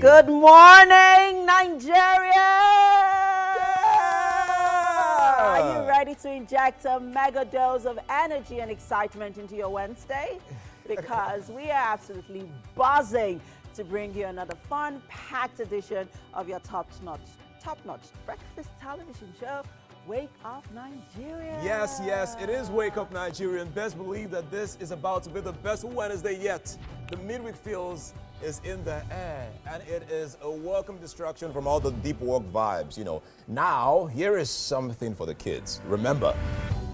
Good morning, Nigeria! Are you ready to inject a mega dose of energy and excitement into your Wednesday? Because we are absolutely buzzing to bring you another fun-packed edition of your top-notch breakfast television show, Wake Up Nigeria. Yes, it is Wake Up Nigeria, and best believe that this is about to be the best Wednesday yet. The midweek feels is in the air, and it is a welcome distraction from all the deep work vibes, you know. Now, here is something for the kids. Remember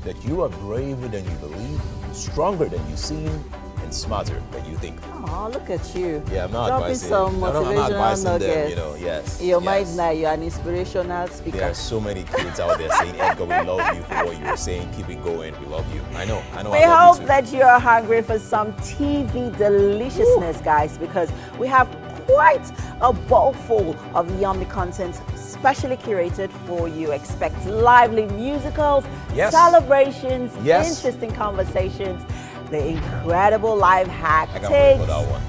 that you are braver than you believe, stronger than you seem, and smarter than you think. Oh, look at you. Yeah, I'm not dropping advising some I'm not motivational advising them, nuggets. you know, yes. Your yes. mind now, you're an inspirational speaker. There are so many kids out there saying, Edgar, we love you for what you were saying. Keep it going. We love you. I know. We hope that you are hungry for some TV deliciousness, guys, because we have quite a bowl full of yummy content, specially curated for you. Expect lively musicals, celebrations, interesting conversations, the incredible live hack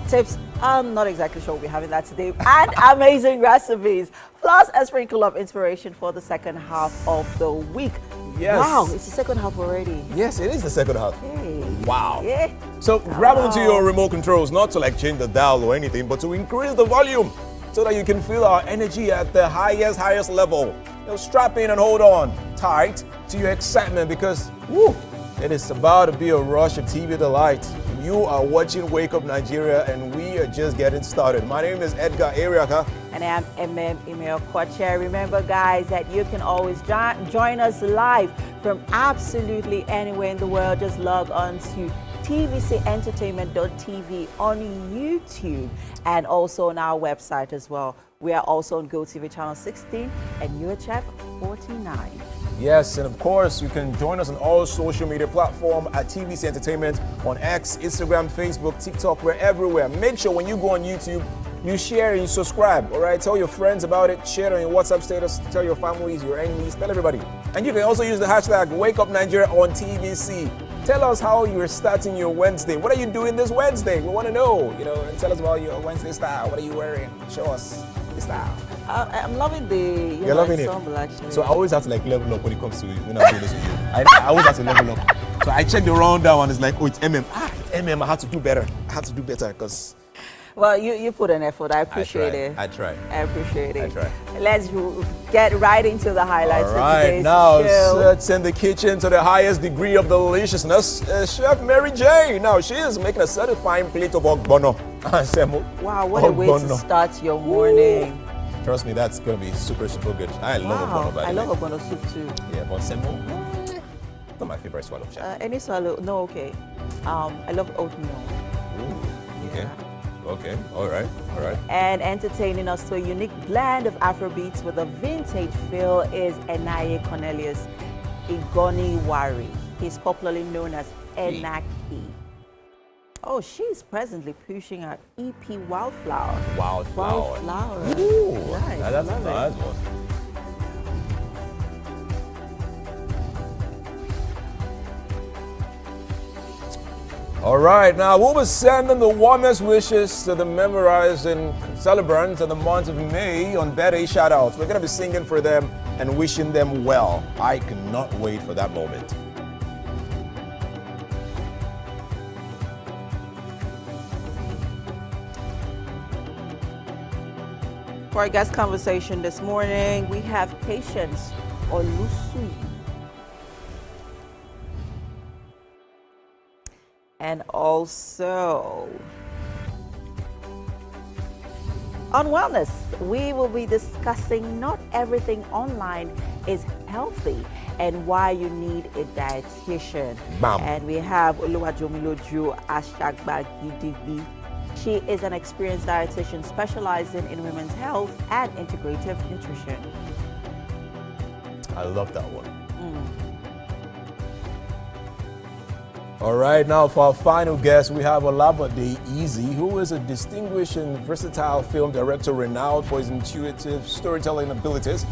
tips. I'm not exactly sure we'll be having that today, and amazing recipes, plus a sprinkle of inspiration for the second half of the week. Yes. Wow, it's the second half already. Yes, it is the second half. Hey. Wow. Yeah. So grab onto your remote controls, not to like change the dial or anything, but to increase the volume so that you can feel our energy at the highest level. You know, strap in and hold on tight to your excitement, because it is about to be a rush of TV delight. You are watching Wake Up Nigeria, and we are just getting started. My name is Edgar Ariaka. And I'm Emil Kwache. Remember, guys, that you can always join us live from absolutely anywhere in the world. Just log on to tvcentertainment.tv on YouTube and also on our website as well. We are also on GOTV channel 16 and UHF 49. Yes, and of course, you can join us on all social media platforms at TVC Entertainment on X, Instagram, Facebook, TikTok. We're everywhere. Make sure when you go on YouTube, you share and you subscribe, all right? Tell your friends about it. Share it on your WhatsApp status. Tell your families, your enemies. Tell everybody. And you can also use the hashtag WakeUpNigeria on TVC. Tell us how you're starting your Wednesday. What are you doing this Wednesday? We want to know, you know, and tell us about your Wednesday style. What are you wearing? Show us the style. I'm loving the You're loving ensemble, actually. So I always have to like level up when it comes to when I'm doing this with you. I always have to level up. So I check the rundown and it's like, oh, it's MM. It's MM. I have to do better. Because. Well, you put an effort. I appreciate it. I try. I appreciate it. I try. Let's get right into the highlights of today's now show. Let's in the kitchen to the highest degree of deliciousness. Chef Mary J. Now she is making a satisfying plate of ogbono. Wow, what a way to start your morning. Ooh. Trust me, that's gonna be super good. I love ogbono, by the way. I love ogbono soup too. Yeah, but semo, not my favorite swallow, chef. Any swallow? No, okay. I love oatmeal. Ooh, okay. Yeah. Okay, all right. And entertaining us to a unique blend of Afrobeats with a vintage feel is Enaye Cornelius Igoniwari. He's popularly known as Enaki. Oh, she's presently pushing her EP Wildflower. Wildflower. Ooh, nice. That's a nice one. All right, now we'll be sending the warmest wishes to the memorizing celebrants of the month of May on birthday shout-outs. We're going to be singing for them and wishing them well. I cannot wait for that moment. For our guest conversation this morning, we have Patience Olusu. And also, on wellness, we will be discussing not everything online is healthy and why you need a dietitian. Bam. And we have Oluwajomiloju Ashagbagidigbi. She is an experienced dietitian specializing in women's health and integrative nutrition. I love that one. All right, now for our final guest, we have Olabode Easy, who is a distinguished and versatile film director renowned for his intuitive storytelling abilities.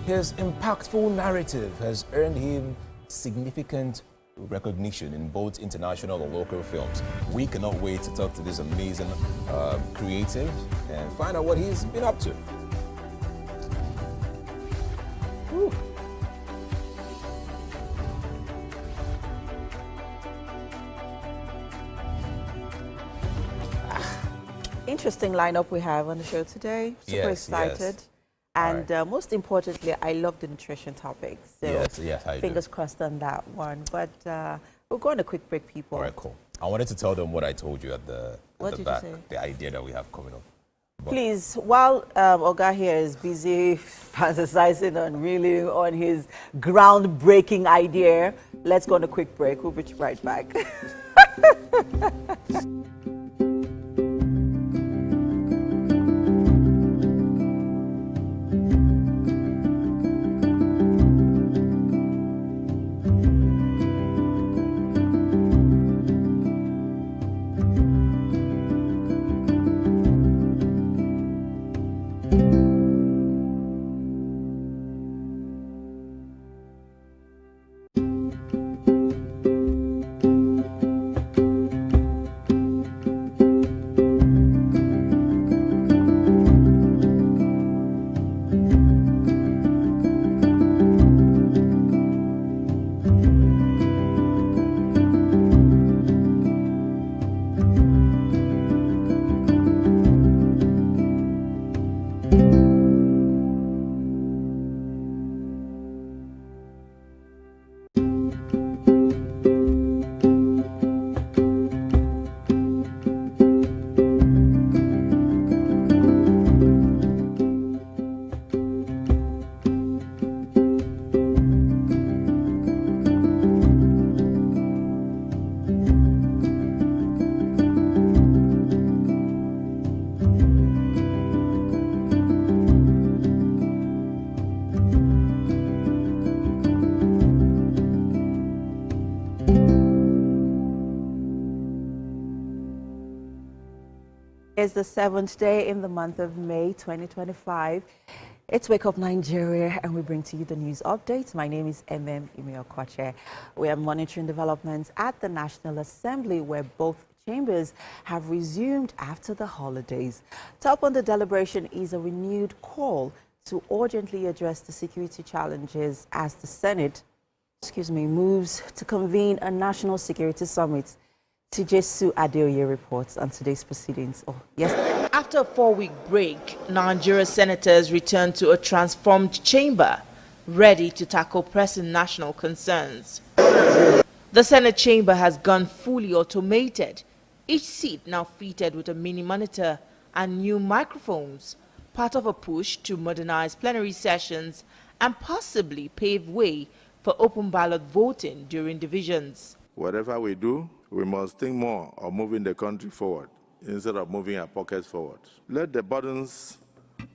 His impactful narrative has earned him significant recognition in both international and local films. We cannot wait to talk to this amazing creative and find out what he's been up to. Whew. Interesting lineup we have on the show today. Super excited. Yes. And most importantly, I love the nutrition topic. So yes, I fingers crossed on that one. But we'll go on a quick break, people. All right, cool. I wanted to tell them what I told you at the back, you say? the idea that we have coming up. But please, while Oga here is busy fantasizing on really on his groundbreaking idea, let's go on a quick break. We'll be right back. It's the 7th day in the month of May 2025. It's Wake Up Nigeria, and we bring to you the news updates. My name is Imiokoche. We are monitoring developments at the National Assembly, where both chambers have resumed after the holidays. Top on the deliberation is a renewed call to urgently address the security challenges as the Senate, moves to convene a national security summit. Tijesu Adeoye reports on today's proceedings. After a 4-week break, Nigeria senators returned to a transformed chamber, ready to tackle pressing national concerns. The Senate chamber has gone fully automated, each seat now fitted with a mini monitor and new microphones, part of a push to modernize plenary sessions and possibly pave way for open ballot voting during divisions. Whatever we do, we must think more of moving the country forward instead of moving our pockets forward. Let the burdens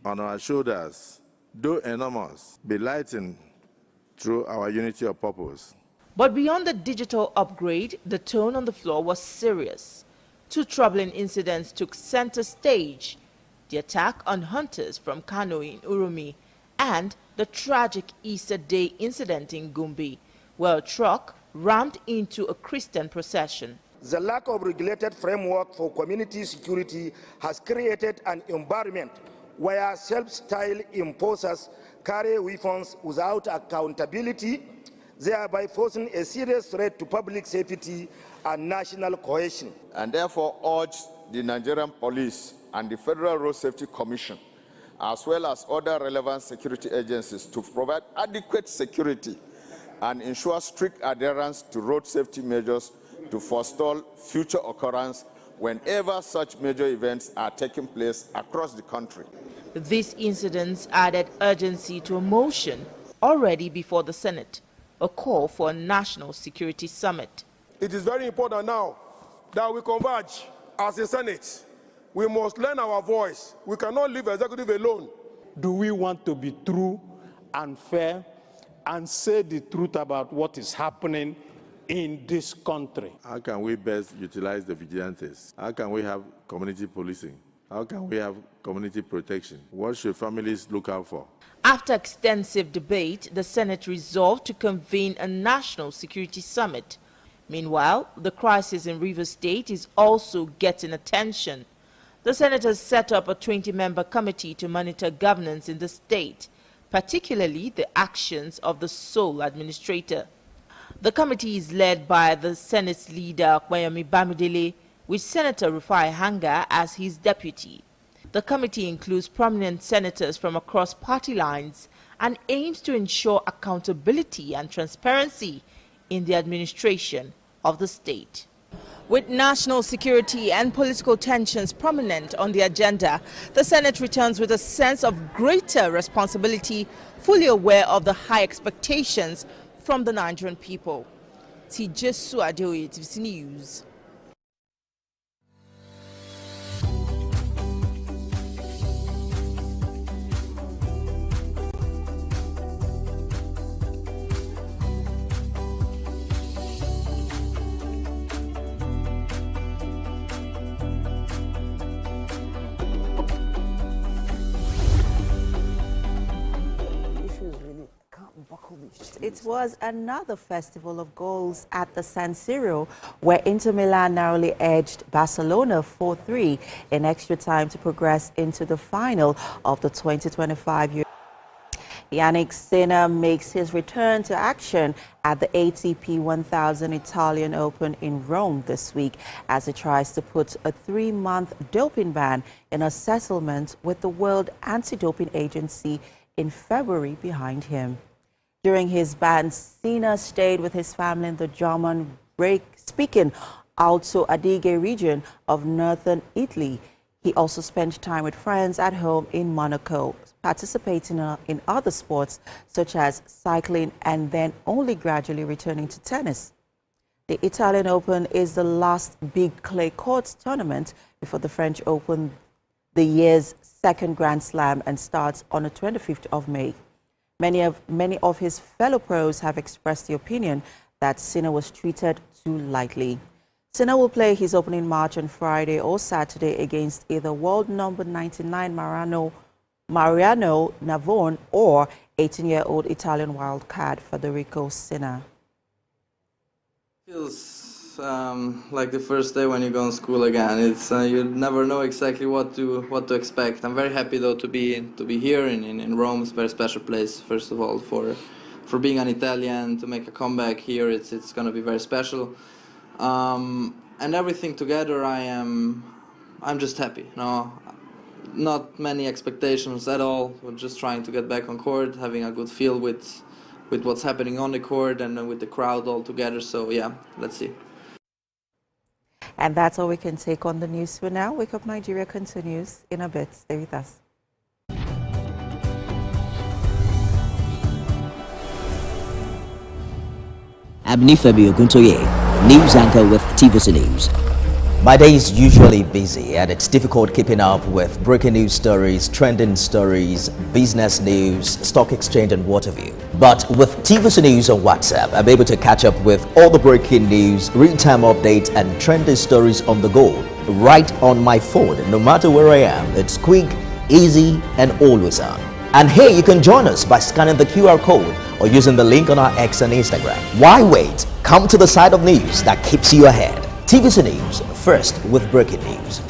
on our shoulders, though enormous, be lightened through our unity of purpose. But beyond the digital upgrade, the tone on the floor was serious. 2 troubling incidents took center stage: the attack on hunters from Kano in Uromi and the tragic Easter Day incident in Gumbi, where a truck rammed into a Christian procession. The lack of regulated framework for community security has created an environment where self-styled enforcers carry weapons without accountability, thereby posing a serious threat to public safety and national cohesion. And therefore urge the Nigerian Police and the Federal Road Safety Commission, as well as other relevant security agencies, to provide adequate security and ensure strict adherence to road safety measures to forestall future occurrence whenever such major events are taking place across the country. These incidents added urgency to a motion already before the Senate, a call for a national security summit. It is very important now that we converge as a Senate. We must lend our voice. We cannot leave executive alone. Do we want to be true and fair and say the truth about what is happening in this country? How can we best utilize the vigilantes? How can we have community policing? How can we have community protection? What should families look out for? After extensive debate, the Senate resolved to convene a national security summit Meanwhile, the crisis in Rivers State is also getting attention. The senators set up a 20-member committee to monitor governance in the state, particularly the actions of the sole administrator. The committee is led by the Senate's leader, Kwayomi Bamidele, with Senator Rufai Hanga as his deputy. The committee includes prominent senators from across party lines and aims to ensure accountability and transparency in the administration of the state. With national security and political tensions prominent on the agenda, the Senate returns with a sense of greater responsibility, fully aware of the high expectations from the Nigerian people. Tijesu Adeoye, TVC News. It was another festival of goals at the San Siro, where Inter Milan narrowly edged Barcelona 4-3 in extra time to progress into the final of the 2025 Euro. Yannick Sinner makes his return to action at the ATP 1000 Italian Open in Rome this week as he tries to put a 3-month doping ban in a settlement with the World Anti-Doping Agency in February behind him. During his ban, Sinner stayed with his family in the German-speaking Alto Adige region of northern Italy. He also spent time with friends at home in Monaco, participating in other sports such as cycling, and then only gradually returning to tennis. The Italian Open is the last big clay courts tournament before the French Open, the year's second Grand Slam, and starts on the 25th of May. Many of his fellow pros have expressed the opinion that Sinner was treated too lightly. Sinner will play his opening match on Friday or Saturday against either world number 99 Mariano Navone or 18-year-old Italian wildcard Federico Sinner. Feels like the first day when you go to school again. It's you never know exactly what to expect. I'm very happy though to be here in Rome. It's a very special place. First of all, for being an Italian, to make a comeback here, it's going to be very special. And everything together, I'm just happy. No, not many expectations at all. We're just trying to get back on court, having a good feel with what's happening on the court and with the crowd all together. So yeah, let's see. And that's all we can take on the news for now. Wake Up Nigeria continues in a bit. Stay with us. Abnifemi Oguntoye, news anchor with TVC News. My day is usually busy and it's difficult keeping up with breaking news stories, trending stories, business news, stock exchange and what have you. But with TVC News on WhatsApp, I'm able to catch up with all the breaking news, real-time updates and trending stories on the go, right on my phone, no matter where I am. It's quick, easy and always on. And hey, you can join us by scanning the QR code or using the link on our X and Instagram. Why wait? Come to the side of news that keeps you ahead. TVC News, first with breaking news.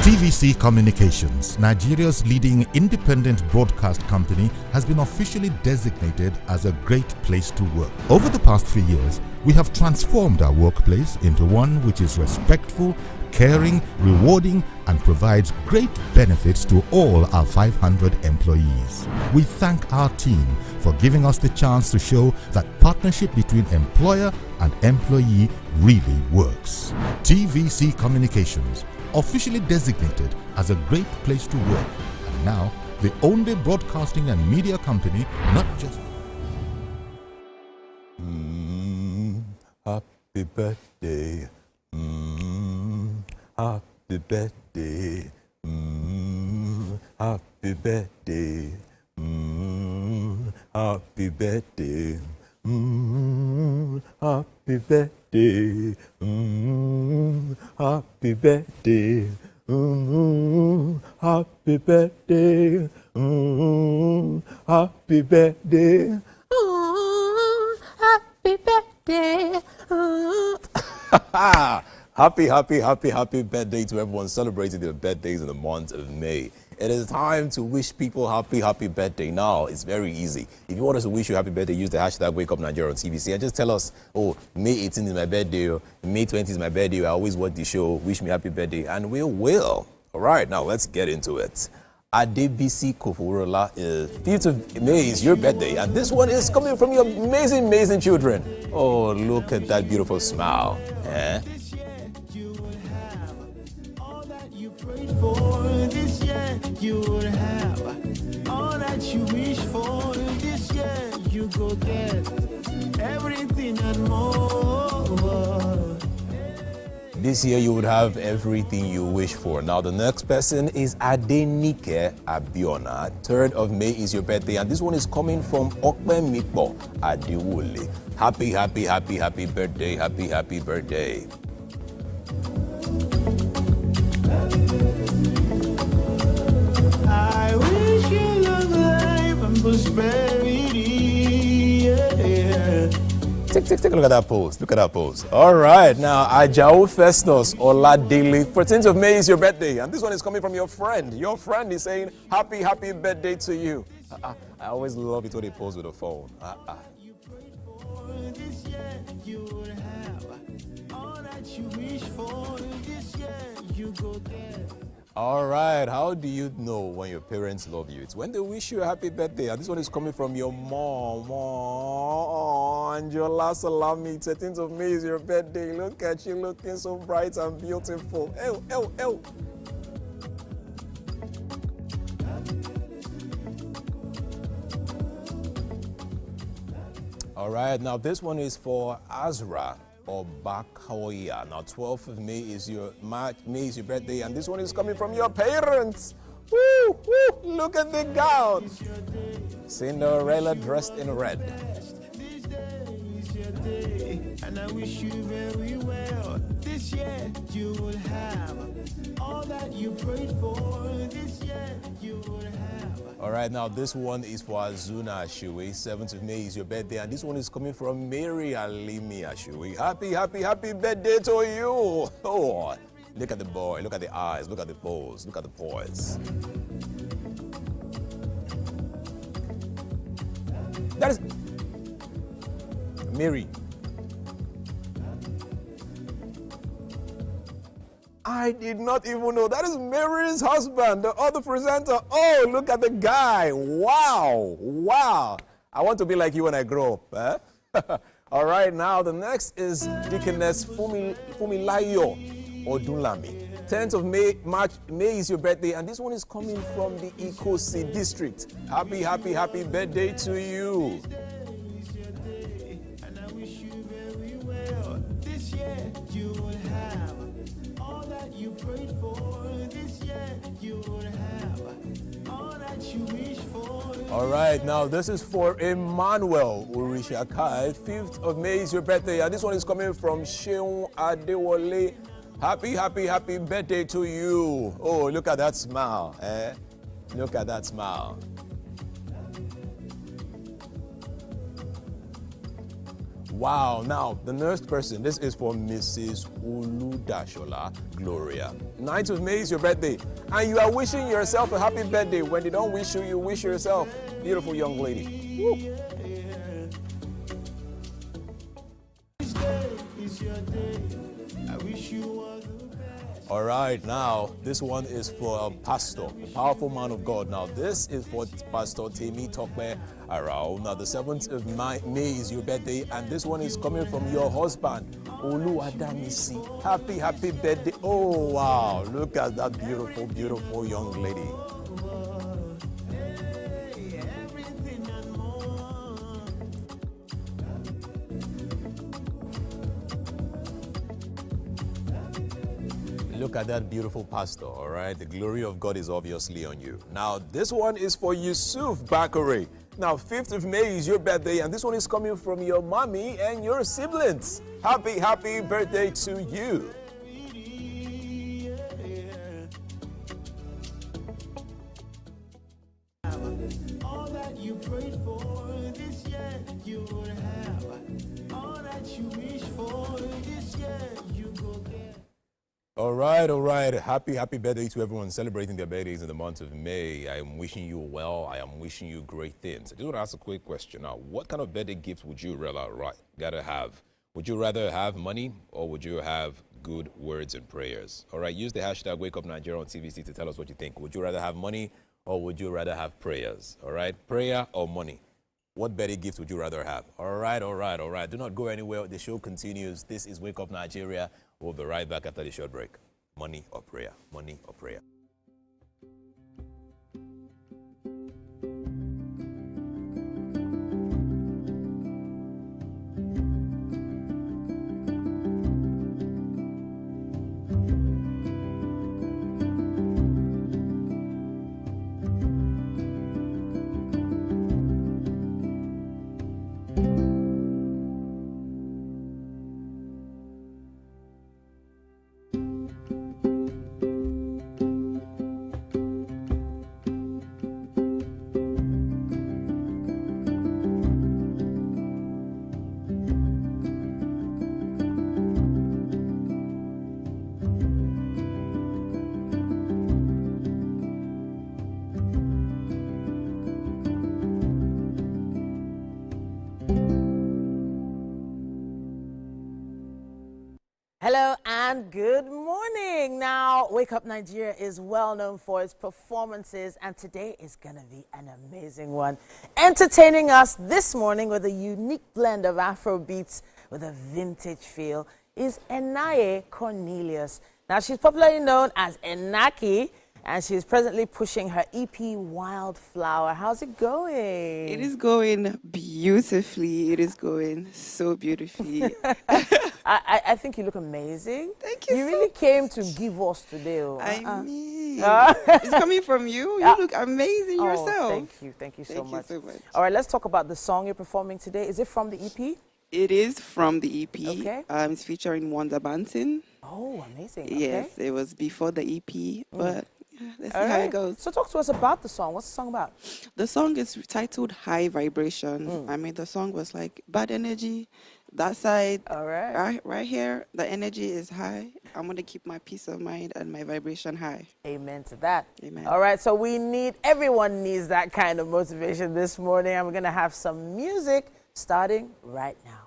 TVC Communications, Nigeria's leading independent broadcast company, has been officially designated as a great place to work. Over the past 3 years, we have transformed our workplace into one which is respectful, caring, rewarding, and provides great benefits to all our 500 employees. We thank our team for giving us the chance to show that partnership between employer and employee really works. TVC Communications, officially designated as a great place to work, and now the only broadcasting and media company not just... Happy birthday, happy birthday, happy birthday, happy birthday, Happy birthday. Happy birthday. Happy birthday. Happy birthday. Happy birthday. Happy birthday to everyone celebrating their birthdays in the month of May. It is time to wish people happy birthday. Now, it's very easy. If you want us to wish you happy birthday, use the hashtag WakeUpNigeria on TVC and just tell us, oh, May 18th is my birthday, or May 20th is my birthday, I always watch the show, wish me happy birthday, and we will. All right, now let's get into it. Adebisi Koforola, 5th of May is your birthday, and this one is coming from your amazing children. Oh, look at that beautiful smile. Eh? For this year, you will have all that you wish for. This year, you go get everything and more. This year you would have everything you wish for. Now the next person is Adenike Abiona. 3rd of May is your birthday, and this one is coming from Okpemikpo Adiwole. Happy birthday, happy birthday. I wish you long life and prosperity. Yeah. Take a look at that pose. Look at that pose. All right, now Ajao Festus Oladele. 14th of May is your birthday, and this one is coming from your friend. Your friend is saying happy birthday to you. I always love it when they pose with a phone. This year you will have all that you wish for. This year you go get. All right, how do you know when your parents love you? It's when they wish you a happy birthday. And this one is coming from your mom. Angela Salami, 13th of May is your birthday. Look at you looking so bright and beautiful. Ew. All right, now this one is for Azra Obakoya. Now 12th of May is your birthday, and this one is coming from your parents. Woo! Look at the gown. Cinderella dressed in red. This day is your day, and I wish you very well. This year you will have all that you prayed for. This year you will have. All right, now this one is for Azuna Ashiwe. 7th of May is your birthday, and this one is coming from Mary Alimi Ashiwe. Happy birthday to you. Oh, look at the boy, look at the eyes, look at the pose, look at the poise. That is Mary. I did not even know. That is Mary's husband, the other presenter. Oh, look at the guy. Wow. I want to be like you when I grow up. Eh? All right, now the next is Deaconess Fumilayo Odunlami. 10th of May is your birthday, and this one is coming from the Ikosi district. Happy birthday to you. And I wish you very well. This year you will have all that you prayed for. This year you will have all that you wish for. All right, now this is for Emmanuel Urishakai. 5th of May is your birthday, and this one is coming from Sheung Adewale. Happy birthday to you. Oh, look at that smile. Look at that smile. Wow, now the next person, this is for Mrs. Uludashola Gloria. 9th of May is your birthday, and you are wishing yourself a happy birthday. When they don't wish you, you wish yourself. Beautiful young lady. Woo. This day is your day. I wish you all the best. All right, now this one is for a pastor, a powerful man of God. Now this is for Pastor Temi Tokwe Arao. Now the 7th of May is your birthday, and this one is coming from your husband, Olu Adamisi. Happy birthday. Oh, wow, look at that beautiful young lady. Look at that beautiful pastor, all right? The glory of God is obviously on you. Now, this one is for Yusuf Bakare. Now, 5th of May is your birthday, and this one is coming from your mommy and your siblings. Happy, happy birthday to you. All that you prayed for this year, you will have. All that you wish for this year, you go get. All right. Happy birthday to everyone celebrating their birthdays in the month of May. I am wishing you well. I am wishing you great things. I just want to ask a quick question now. What kind of birthday gift would you rather have? Would you rather have money or would you have good words and prayers? All right, use the hashtag WakeUpNigeria on TVC to tell us what you think. Would you rather have money or would you rather have prayers? All right, prayer or money? What birthday gift would you rather have? All right. Do not go anywhere. The show continues. This is Wake Up Nigeria. We'll be right back after the short break. Money or prayer? Money or prayer? Hello and good morning. Now, Wake Up Nigeria is well known for its performances, and today is going to be an amazing one. Entertaining us this morning with a unique blend of Afro beats with a vintage feel is Enaye Cornelius. Now, she's popularly known as Enaki, and she's presently pushing her EP Wildflower. How's it going? It is going beautifully. It is going so beautifully. I think you look amazing. Thank you. You really came to give us today. I mean, it's coming from you. You look amazing yourself. Thank you so much. Thank you so much. All right, let's talk about the song you're performing today. Is it from the EP? It is from the EP. Okay. It's featuring Wanda Banton. Oh, amazing. Yes, okay. it was before the EP, but let's see how it goes. So talk to us about the song. What's the song about? The song is titled High Vibration. I mean, the song was like bad energy. That side, right here, the energy is high. I'm going to keep my peace of mind and my vibration high. Amen to that. Amen. All right, so everyone needs that kind of motivation this morning. And we're going to have some music starting right now.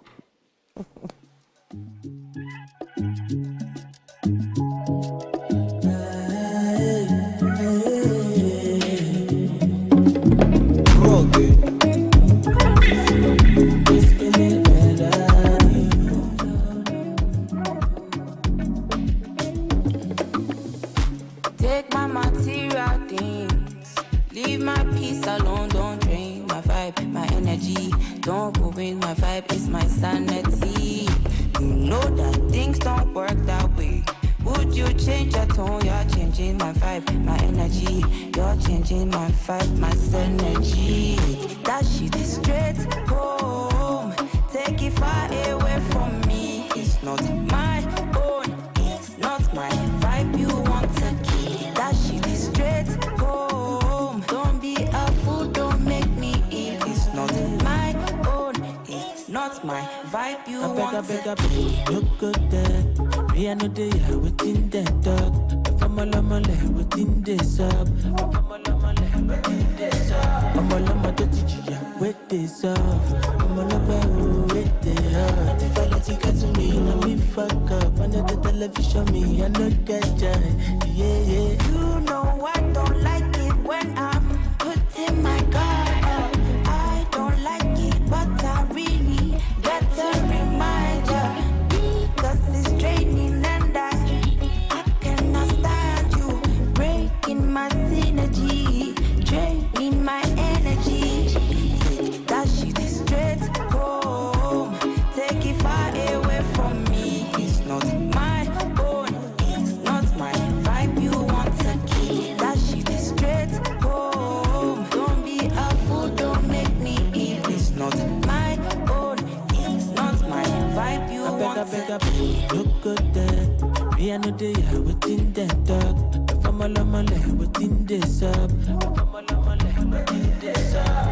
Take my material things, leave my peace alone, don't drain my vibe, my energy, don't ruin my vibe, it's my sanity. You know that things don't work that way. Would you change your tone? You're changing my vibe, my energy. You're changing my vibe, my energy. That shit is straight home. Take it far away from me. It's not my own, it's not my vibe you want to keep. That shit is straight home. Don't be a fool, don't make me ill. It's not my own, it's not my vibe you want to keep. Look good there. Me, I know they are within the dog. If I'm a lama, within this up. I'm a lama, don't teach you, with this up. I'm a lama, with the heart. If I let you get to me, let me fuck up. Under the television, me, I know get joy. Yeah. You know I don't like it when I'm putting my guard up. I don't like it, but I really better remind ya. Because it's draining and I cannot stand you. Breaking my synergy, draining my energy. That shit is straight home. Take it far away from me. It's not my own, it's not my no day, I within that dog. If I'm a lama, within this up.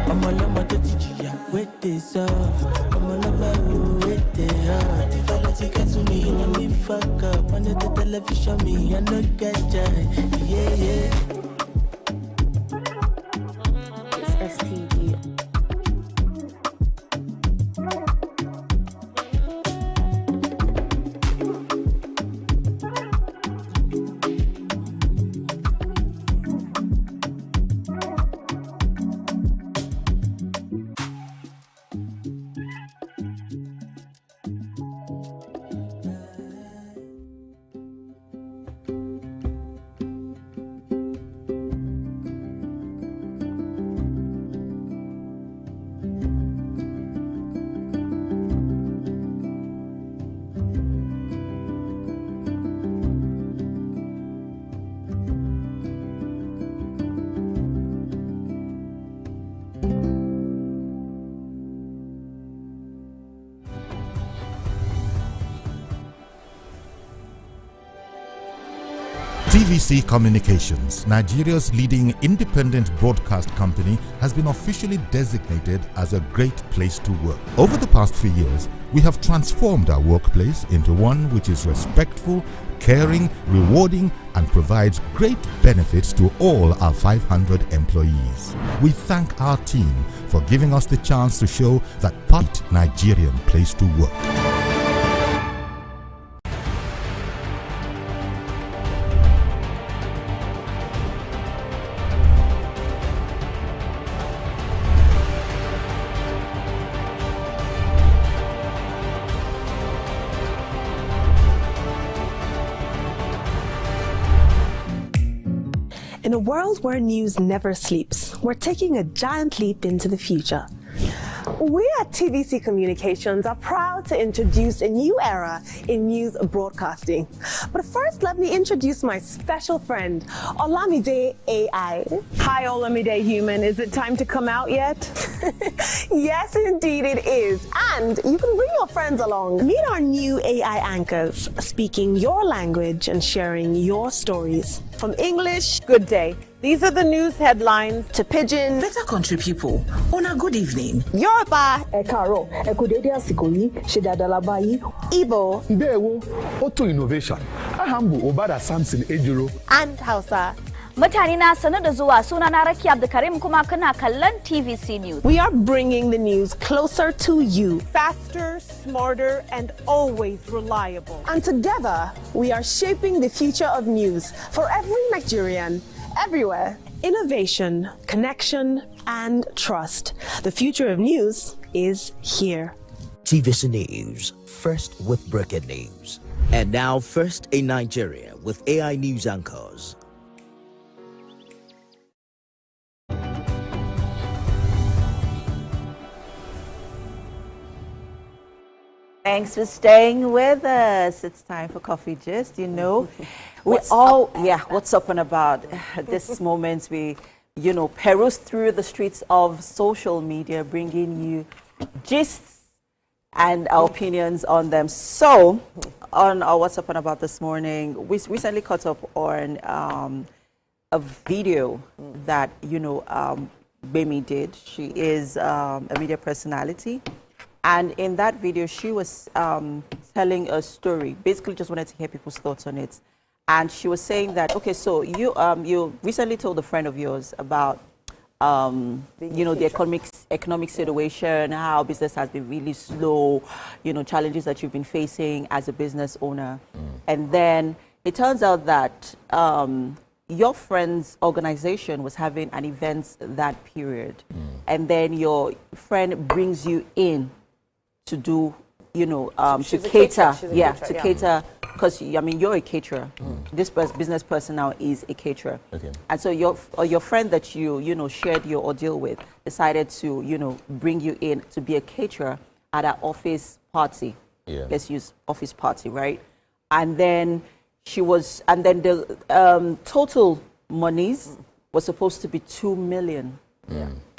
I'm a lama, to teach you, with this up. I'm a lama, with the heart. If I let you get to me, let me fuck up. On the television, me, I no get joy. Yeah, yeah. It's STG. TVC Communications, Nigeria's leading independent broadcast company, has been officially designated as a great place to work. Over the past few years, we have transformed our workplace into one which is respectful, caring, rewarding, and provides great benefits to all our 500 employees. We thank our team for giving us the chance to show that part Nigerian place to work. In a world where news never sleeps, we're taking a giant leap into the future. We at TVC Communications are proud to introduce a new era in news broadcasting. But first, let me introduce my special friend, Olamide AI. Hi, Olamide Human. Is it time to come out yet? Yes, indeed it is. And you can bring your friends along. Meet our new AI anchors, speaking your language and sharing your stories. From English, good day. These are the news headlines, to Pidgin. Better country people, on a good evening. Yoruba. Ekaro, Ekudede Asikoyi, Shedadalabayi. Igbo. Ndewo, Auto Innovation. Ahambu Obada Samson Ejiro. And Hausa. Mutane na sanar da zuwa, sunana Rakia Abdulkarim kuma kana kallon TVC News. We are bringing the news closer to you. Faster, smarter, and always reliable. And together, we are shaping the future of news for every Nigerian, everywhere. Innovation, connection, and trust. The future of news is here. TVC News, first with breaking news. And now first in Nigeria with AI news anchors. Thanks for staying with us. It's time for Coffee Gist. You know, what's up and about this moment? We, peruse through the streets of social media, bringing you gists and our opinions on them. So, on our What's Up and About this morning, we recently caught up on a video that, Bemi did. She is a media personality. And in that video, she was telling a story. Basically, just wanted to hear people's thoughts on it. And she was saying that, okay, so you recently told a friend of yours about, the economic situation, how business has been really slow, challenges that you've been facing as a business owner. And then it turns out that your friend's organization was having an event that period. And then your friend brings you in to do, to cater, cater, because you're a caterer. This business person now is a caterer. Okay. And so your friend that you shared your ordeal with decided to bring you in to be a caterer at an office party. Yeah. Let's use office party, right? And then the total monies was supposed to be 2 million.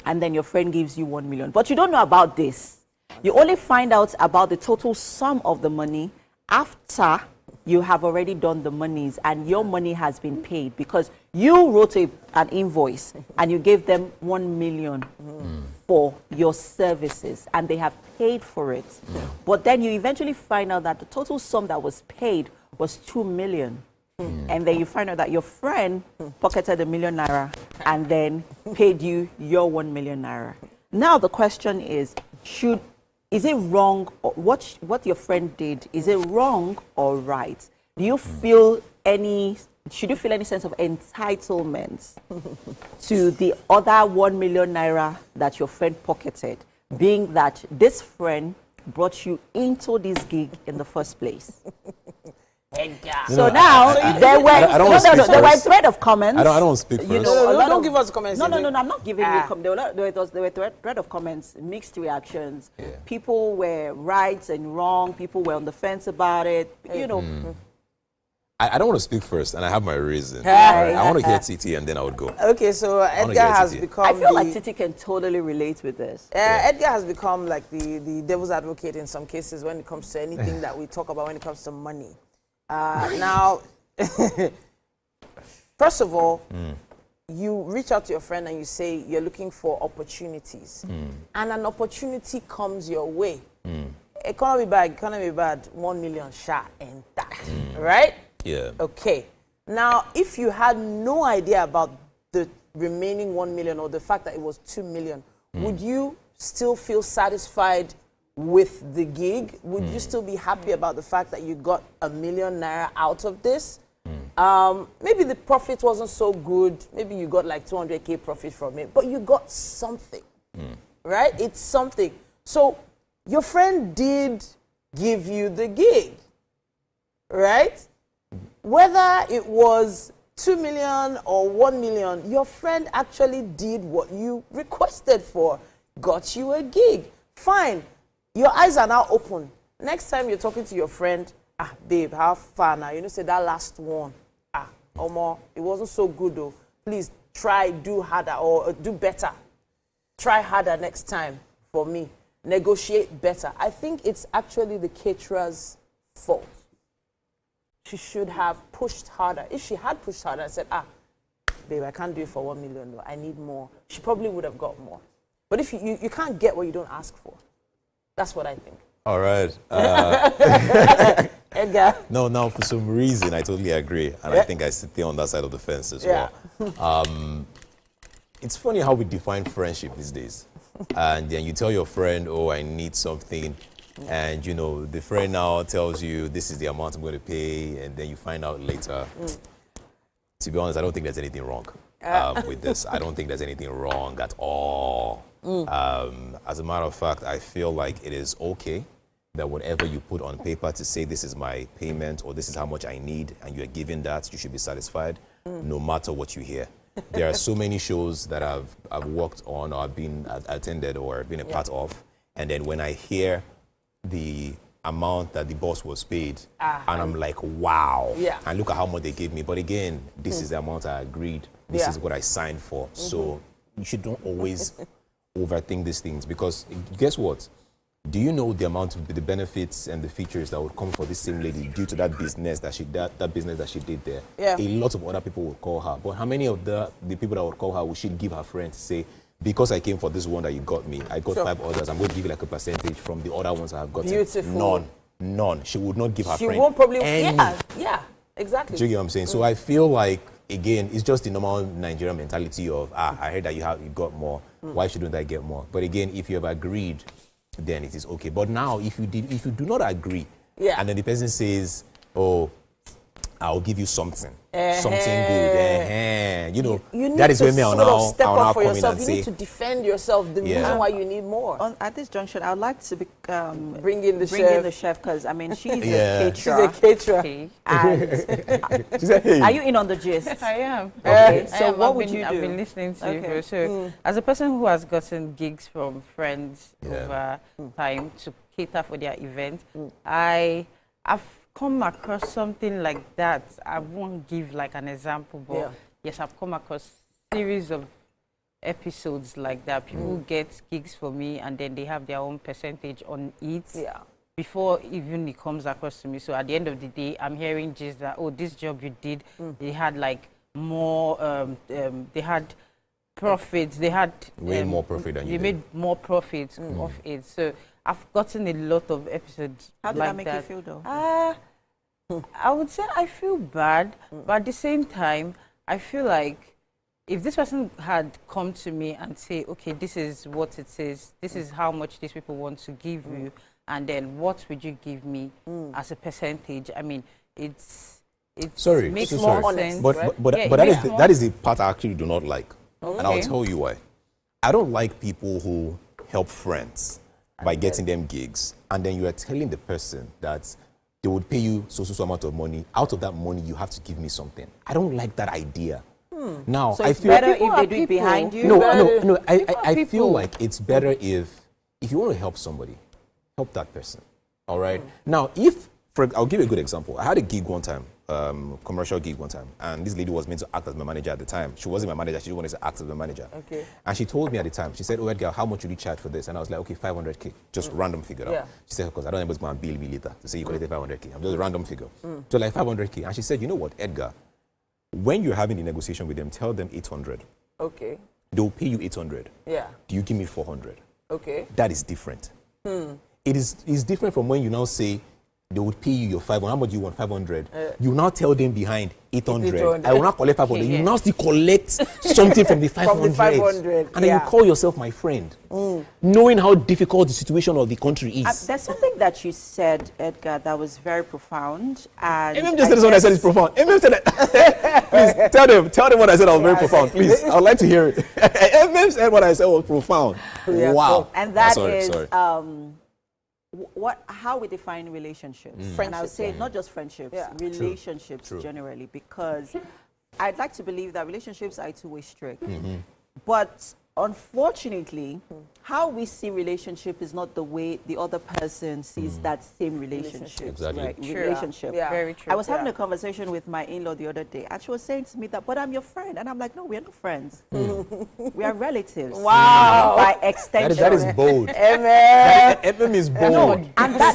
And then your friend gives you 1 million, but you don't know about this. You only find out about the total sum of the money after you have already done the monies and your money has been paid because you wrote an invoice and you gave them 1 million for your services and they have paid for it. But then you eventually find out that the total sum that was paid was 2 million. And then you find out that your friend pocketed ₦1 million and then paid you your 1 million naira. Now the question is it wrong, or what your friend did, is it wrong or right? Do you feel should you feel any sense of entitlement to the other 1 million naira that your friend pocketed, being that this friend brought you into this gig in the first place? So now there were a thread of comments. I don't speak first. Don't give us comments. No, I'm not giving you comments. There were thread of comments, mixed reactions. Yeah. People were right and wrong. People were on the fence about it. You know. I don't want to speak first, and I have my reason. Right. I want to hear Titi, and then I would go. Okay, so Edgar has become. I feel like Titi can totally relate with this. Edgar has become like the devil's advocate in some cases when it comes to anything that we talk about when it comes to money. Now, first of all, you reach out to your friend and you say you're looking for opportunities. And an opportunity comes your way. Economy bad, 1 million shot and that, right? Yeah. Okay. Now, if you had no idea about the remaining 1 million or the fact that it was 2 million, would you still feel satisfied with the gig? Would you still be happy about the fact that you got ₦1 million out of this? Maybe the profit wasn't so good. Maybe you got like 200K profit from it, but you got something, right? It's something. So your friend did give you the gig, right? Whether it was 2 million or 1 million, your friend actually did what you requested for, got you a gig. Fine. Your eyes are now open. Next time you're talking to your friend, babe, how far now? You know, say that last one. Omo, it wasn't so good though. Please try, do harder or do better. Try harder next time for me. Negotiate better. I think it's actually the caterer's fault. She should have pushed harder. If she had pushed harder and said, babe, I can't do it for 1 million though. I need more. She probably would have got more. But if you can't get what you don't ask for. That's what I think. All right. Edgar. No, now for some reason, I totally agree. And I think I sit there on that side of the fence as well. It's funny how we define friendship these days. And then you tell your friend, oh, I need something. And, you know, the friend now tells you, this is the amount I'm going to pay. And then you find out later. To be honest, I don't think there's anything wrong with this. I don't think there's anything wrong at all. As a matter of fact, I feel like it is okay that whatever you put on paper to say this is my payment or this is how much I need and you're given that, you should be satisfied no matter what you hear. There are so many shows that I've worked on or I've been attended or been a part of, and then when I hear the amount that the boss was paid and I'm like, wow, and look at how much they gave me. But again, this is the amount I agreed. This is what I signed for. So you should don't always overthink these things, because guess what? Do you know the amount of the benefits and the features that would come for this same lady due to that business that she did there? A lot of other people would call her, but how many of the people that would call her would she give her friend to say, because I came for this one that you got me, I got 5 others, I'm going to give you like a percentage from the other ones I have gotten? Beautiful. None. She would not give her friend. She won't probably. any. Yeah, exactly. Do you get what I'm saying? So I feel like, again, it's just the normal Nigerian mentality of, I heard that you got more. Why shouldn't I get more? But again, if you have agreed, then it is okay. But now, if you do not agree, and then the person says, oh, I'll give you something good. You know, that is when I'll now come in and say, you need to defend yourself. The reason why you need more. At this junction, I would like to bring in the chef, because I mean she's a caterer. She's a caterer. And are you in on the gist? I am. Okay. So what would you do? I've been listening to you. So as a person who has gotten gigs from friends over time to cater for their event, I've come across something like that. I won't give like an example, but yes, I've come across series of episodes like that. People get gigs for me and then they have their own percentage on it before even it comes across to me. So at the end of the day, I'm hearing just that, oh, this job you did, they had like more, they had profits, they had way more profit than you did. Made more profits of it. So I've gotten a lot of episodes. How did like that make you feel though? I would say I feel bad, but at the same time, I feel like if this person had come to me and say, okay, this is what it is, this is how much these people want to give you, and then what would you give me as a percentage? I mean, it's makes more sense. But that is the part I actually do not like. Okay. And I'll tell you why. I don't like people who help friends by getting them gigs, and then you are telling the person that they would pay you so amount of money. Out of that money, you have to give me something. I don't like that idea. Now, so I it's feel better if they do it behind you? No. I feel like it's better if you want to help somebody, help that person. All right. Now, I'll give you a good example. I had a gig one time, commercial gig one time, and this lady was meant to act as my manager at the time. She wasn't my manager. She wanted to act as my manager. Okay. And she told me at the time, she said, "Oh, Edgar, how much will you charge for this?" And I was like, "Okay, 500K, just random figure." Yeah. She said, "Because I don't know what's going to bill me later to say you collected 500K. I'm just a random figure." So like 500K, and she said, "You know what, Edgar? When you're having a negotiation with them, tell them 800. Okay. They'll pay you 800. Yeah. Do you give me 400? Okay. That is different. It's different from when you now say they would pay you your 500. How much do you want? 500. You now tell them behind 800. I will not collect 500. You now still collect something from the 500. From the 500. And then you call yourself my friend, knowing how difficult the situation of the country is. There's something that you said, Edgar, that was very profound. And MM just said this one I said is profound. MM said that. Please tell them what I said was very profound. Please, I would like to hear it. MM said what I said was profound. Yeah. Wow. And that sorry. is how we define relationships. And I would say not just friendships, relationships generally, because I'd like to believe that relationships are a two-way street. But unfortunately, how we see relationship is not the way the other person sees that same relationship. Exactly. Right? True. Relationship. Yeah. Very true. I was having a conversation with my in-law the other day, and she was saying to me that, but I'm your friend. And I'm like, no, we're not friends. We are relatives. Wow. By extension. That is bold. MM is bold. No, and that,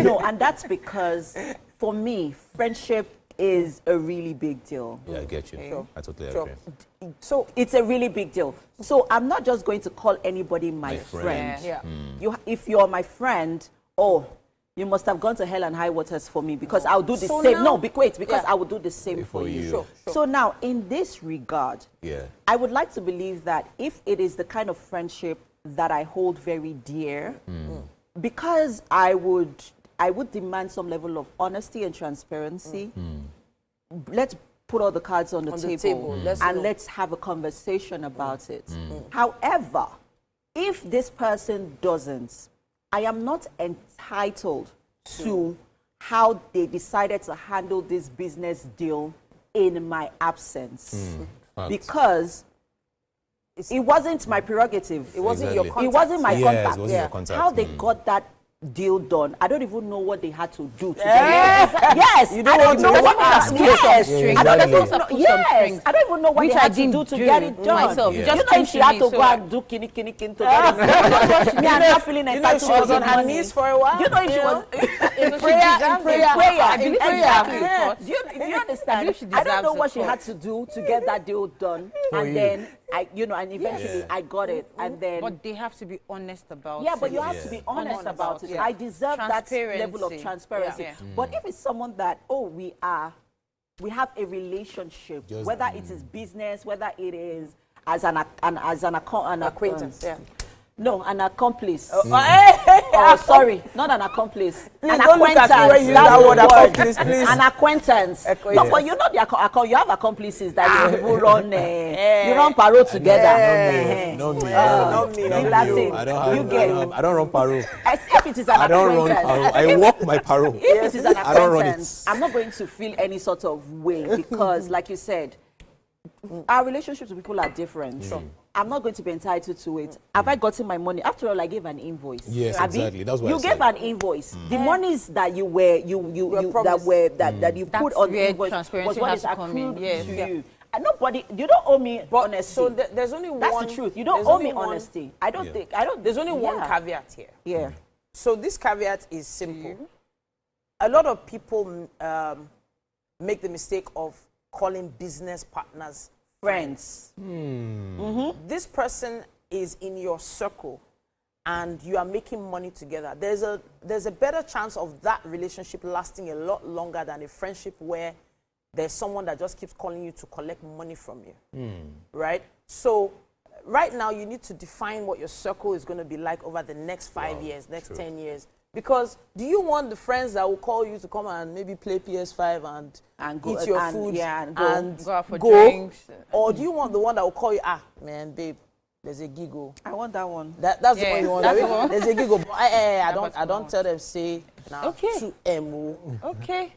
no, and that's because for me, friendship is a really big deal. Yeah, I get you. Sure. I totally agree. So it's a really big deal. So I'm not just going to call anybody my friend. Yeah. If you're my friend, you must have gone to hell and high waters for me, because I'll do the So same. now- No, because I will do the same for you. Sure. So now, in this regard, I would like to believe that if it is the kind of friendship that I hold very dear, because I would demand some level of honesty and transparency. Let's put all the cards on the table. And let's have a conversation about it. However, if this person doesn't, I am not entitled to how they decided to handle this business deal in my absence. Because it wasn't my prerogative. It wasn't your contact. It wasn't my contact. It wasn't your contact. How they got that deal done, I don't even know what they had to do to get it. Yes, You don't want to know what I don't even know what they had to do to get it done. Myself. You know, if she had to go and do kini to get it done. Me, I'm not feeling entitled. She was on her knees for a while. You know, if she was in prayer. Do you understand? I don't know what she had to do to get that deal done, and then and eventually I got it, and then. But they have to be honest about it. Yeah, but you have to be honest about it. I deserve that level of transparency. But if it's someone that, we have a relationship, whether it is business, whether it is as an acquaintance. No, an accomplice. Sorry, not an accomplice. Please an don't look acquaintance. at me when you use that word, accomplice, please. An acquaintance. No, but you know you have accomplices that you run. You run parole together. No me. I don't run parole. If it is an I don't run parole. I walk my parole. If it is an I don't run acquaintance, it. I'm not going to feel any sort of way, because, like you said, our relationships with people are different. I'm not going to be entitled to it. Have I gotten my money? After all, I gave an invoice. Yes, exactly. That's what you gave an invoice. The monies that you put on the invoice was what is accrued to you. And nobody, you don't owe me honesty. So there's only one. That's the truth. You don't owe me honesty. I don't think. There's only one caveat here. Yeah. So this caveat is simple. A lot of people make the mistake of calling business partners friends. This person is in your circle and you are making money together. There's a better chance of that relationship lasting a lot longer than a friendship where there's someone that just keeps calling you to collect money from you. Right? So right now you need to define what your circle is going to be like over the next 5 years, next 10 years. Because do you want the friends that will call you to come and maybe play PS5 and go, eat your food and go out for drinks? Or do you want the one that will call you, man, babe, there's a giggle. I want that one. That's the one you want. There's a giggle. But I don't tell them, say, now, 2M. Okay.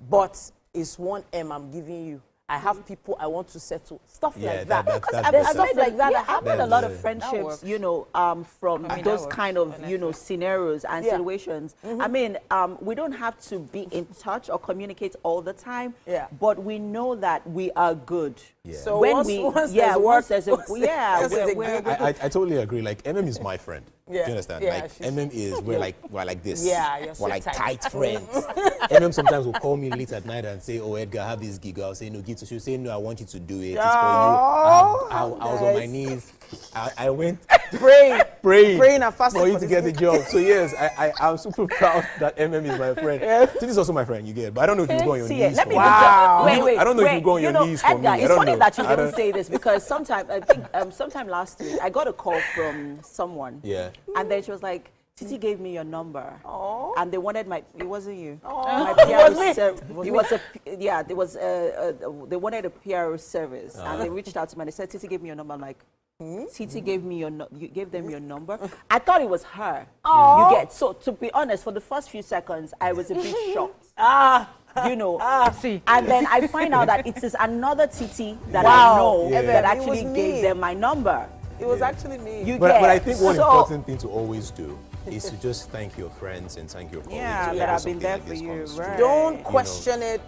But it's 1M I'm giving you. I have people I want to settle. Stuff like that. There's stuff like that. I've had a lot of friendships, you know, from those kind of, you know, scenarios and situations. I mean, we don't have to be in touch or communicate all the time, but we know that we are good. So when once there's a I totally agree. Like, MM is my friend. Do you understand? Like, MM is, we're like this. Yeah, we're like tight friends. MM sometimes will call me late at night and say, oh, Edgar, I have this gig. I'll say, no, give to you. Say, no, I want you to do it. It's for you. I was on my knees. I went praying and fasting for you to get the job. So yes, I'm super proud that MM is my friend. This is also my friend, you get it. But I don't know if you go on your knees for me. I don't know if you go on your knees for me. It's funny that you didn't say this because sometime last week I got a call from someone. Yeah. And then she was like, Titi gave me your number. Oh. And they wanted it wasn't you. Oh. My PRO they wanted a PRO service. And they reached out to me and they said, Titi gave me your number. I'm like, Titi gave me you gave them your number. I thought it was her. You get, so to be honest, for the first few seconds, I was a bit shocked. You know, and then I find out that it is another Titi that I know that actually gave them my number. It was actually me. But I think one important thing to always do is to just thank your friends and thank your colleagues. Yeah, that have been there for you. Right. Don't question it.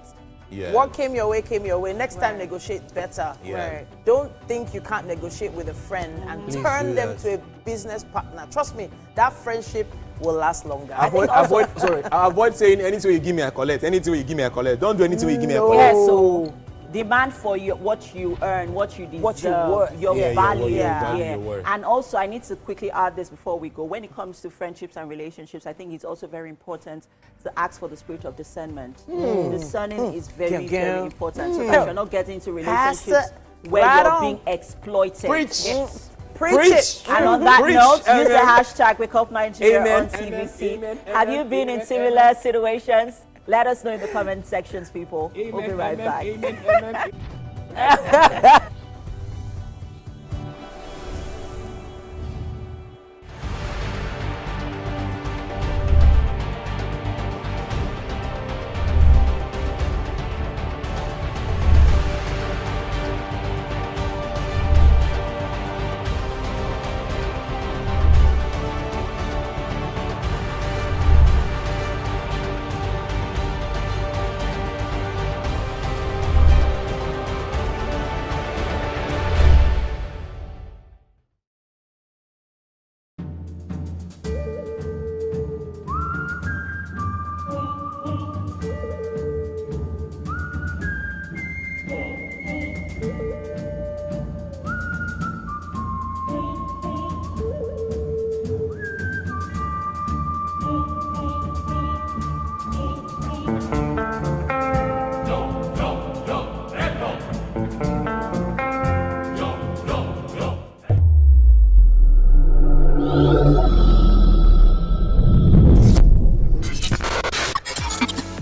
What came your way, came your way. Next time, negotiate better. Right. Don't think you can't negotiate with a friend and turn them to a business partner. Trust me, that friendship will last longer. Avoid saying anything you give me a collect. Anything you give me a collect. Don't do anything you give me a collect. Yeah, so demand for what you earn, what you deserve, what you're worth. Your value. Your worth. And also, I need to quickly add this before we go. When it comes to friendships and relationships, I think it's also very important to ask for the spirit of discernment. Discerning is very, very important so that you're not getting into relationships where you're being exploited. Preach it. And on that note, use the hashtag Wake Up Nigeria on TVC. Have you been in similar situations? Let us know in the comment sections, people. We'll be right back.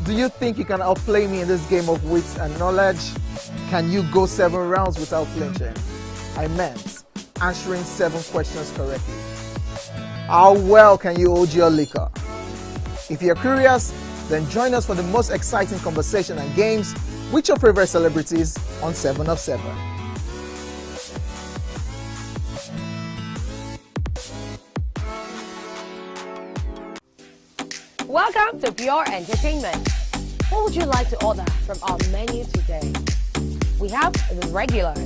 Do you think you can outplay me in this game of wits and knowledge? Can you go 7 rounds without flinching? I meant answering 7 questions correctly. How well can you hold your liquor? If you're curious, then join us for the most exciting conversation and games with your favorite celebrities on 7 of 7. Welcome to Pure Entertainment. What would you like to order from our menu today? We have the regulars.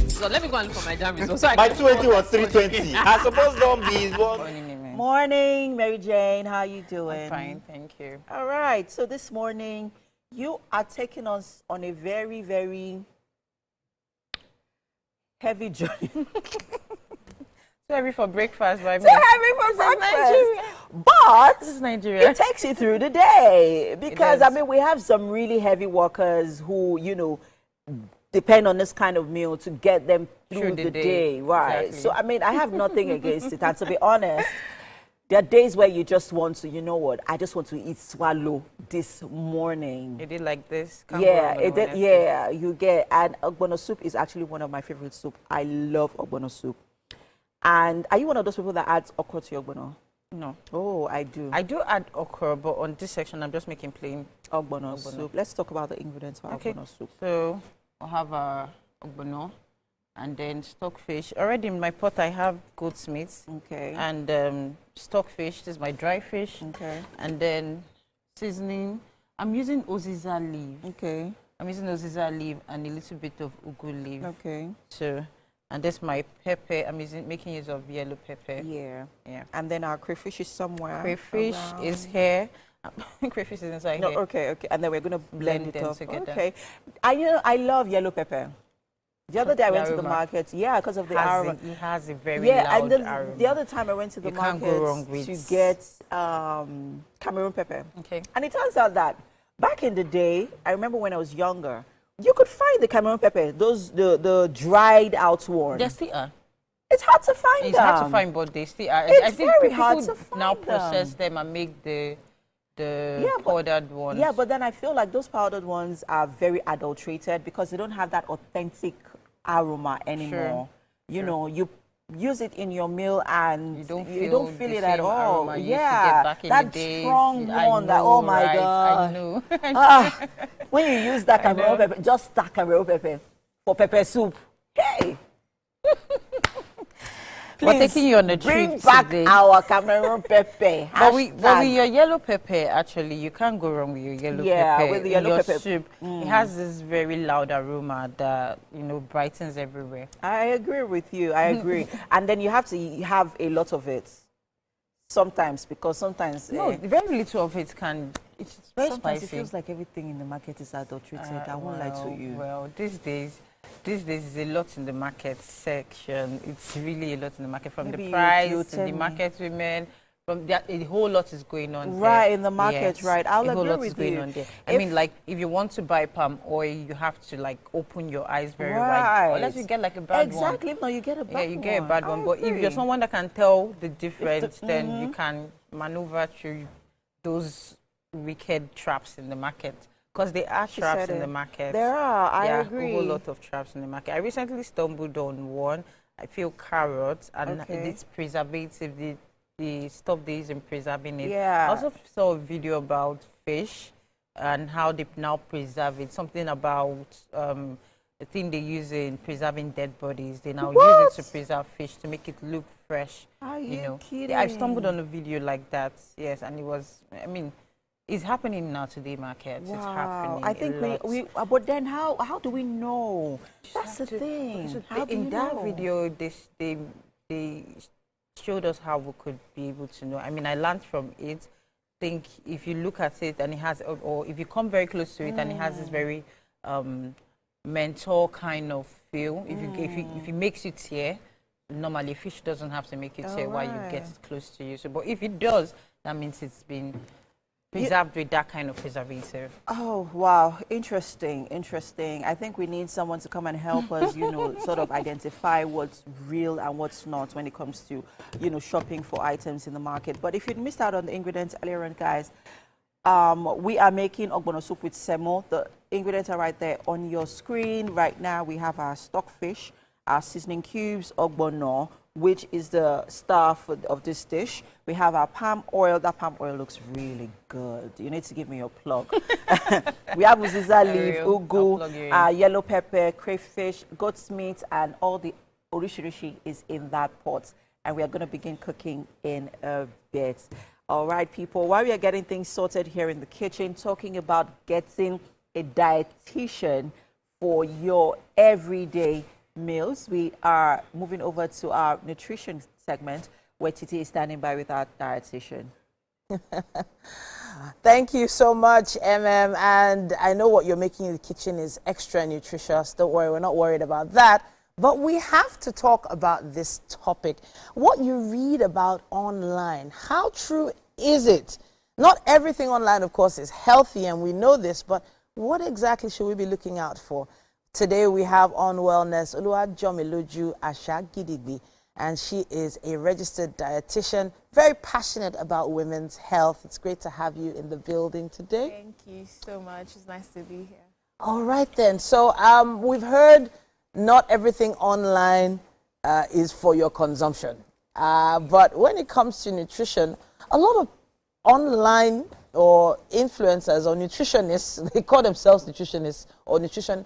So let me go and look for my jam results. My 20 was 320. I suppose don't be one. Morning, Mary Jane. How you doing? I'm fine, thank you. All right. So this morning, you are taking us on a very, very heavy journey. Too heavy for breakfast, but Too heavy for breakfast. But this is Nigeria. It takes you through the day because I mean we have some really heavy workers who depend on this kind of meal to get them through the day, right? Exactly. So I mean I have nothing against it, and to be honest, there are days where you just want to, you know what? I just want to eat swallow this morning. You did like this? Yeah, you get, and ogbono soup is actually one of my favorite soup. I love ogbono soup. And are you one of those people that adds okra to your ogbono? No. Oh, I do. I do add okra, but on this section, I'm just making plain ogbono soup. Let's talk about the ingredients for ogbono soup. So I'll have ogbono and then stockfish. Already in my pot, I have goat's meat. Okay. And stockfish. This is my dry fish. Okay. And then seasoning. I'm using oziza leaf. Okay. I'm using oziza leaf and a little bit of ugu leaf. Okay. So, and that's my pepper. I'm making use of yellow pepper. Yeah. Yeah. And then our crayfish is somewhere. Crayfish is here. Crayfish is inside here. Okay, okay. And then we're going to blend it up. Together. Okay. I love yellow pepper. The other day I went to the market, because of the aroma. It has a very loud aroma. The other time I went to the market to get Cameroon pepper. Okay. And it turns out that back in the day, I remember when I was younger, you could find the Cameroon pepper, the dried out ones. They still are. It's hard to find them. It's hard to find, but they still are. It's I think very hard to find now process them and make the powdered ones. Yeah, but then I feel like those powdered ones are very adulterated because they don't have that authentic aroma anymore. Sure. You know, you use it in your meal and you don't feel it at all. Yeah, that strong one that, oh my God. I know. When you use that Cameroon pepper, just that Cameroon pepper for pepper soup. Hey! We're taking you on a trip bring back today. our Cameroon pepper. But with your yellow pepper, actually, you can't go wrong with your yellow pepper. Yeah, with the yellow pepper soup. It has this very loud aroma that brightens everywhere. I agree with you. I agree. And then you have to have a lot of it. Sometimes, because sometimes very little of it can. It's very sometimes spicy. It feels like everything in the market is adulterated. I won't lie to you. Well, these days is a lot in the market section. It's really a lot in the market, from Maybe the price to the market women. From a whole lot is going on right there. In the market. Yes, I'll a whole agree lot with is going you. on there. I mean, like if you want to buy palm oil, you have to open your eyes very wide, unless you get like a bad one. Exactly. No, you get a bad one. Yeah, you get a bad one. But if you're someone that can tell the difference, then you can maneuver through those wicked traps in the market. Because there are traps in the market. There are, I agree. A whole lot of traps in the market. I recently stumbled on one. I feel carrots, and it's preservative, the stuff they use in preserving it. Yeah. I also saw a video about fish and how they now preserve it. Something about the thing they use in preserving dead bodies. They now use it to preserve fish to make it look fresh. Are you kidding? Yeah, I stumbled on a video like that. Yes, and it was, I mean, it's happening now to the market. Wow. It's happening. I think we but then how do we know? That's the thing. In that video, they showed us how we could be able to know. I mean, I learned from it. I think if you look at it and it has, or if you come very close to it and it has this very mental kind of feel, if it makes you tear, normally fish doesn't have to make you tear while you get close to you. So, but if it does, that means it's been preserved with that kind of preservative. Oh, wow. Interesting. I think we need someone to come and help us, sort of identify what's real and what's not when it comes to, shopping for items in the market. But if you missed out on the ingredients earlier on, guys, we are making ogbono soup with semo. The ingredients are right there on your screen. Right now, we have our stockfish, our seasoning cubes, ogbono, which is the star of this dish. We have our palm oil. That palm oil looks really good. You need to give me your plug. We have uziza leaf, ugu, yellow pepper, crayfish, goat's meat, and all the orishirishi is in that pot. And we are going to begin cooking in a bit. All right, people, while we are getting things sorted here in the kitchen, talking about getting a dietitian for your everyday meals, we are moving over to our nutrition segment where Titi is standing by with our dietitian. Thank you so much, MM. And I know what you're making in the kitchen is extra nutritious. Don't worry, we're not worried about that. But we have to talk about this topic. What you read about online, how true is it? Not everything online, of course, is healthy, and we know this, but what exactly should we be looking out for? Today we have on Wellness Oluwajomiloju Ashagidigbi, and she is a registered dietitian, very passionate about women's health. It's great to have you in the building today. Thank you so much. It's nice to be here. All right then. So we've heard not everything online is for your consumption. But when it comes to nutrition, a lot of online or influencers or nutritionists, they call themselves nutritionists or nutrition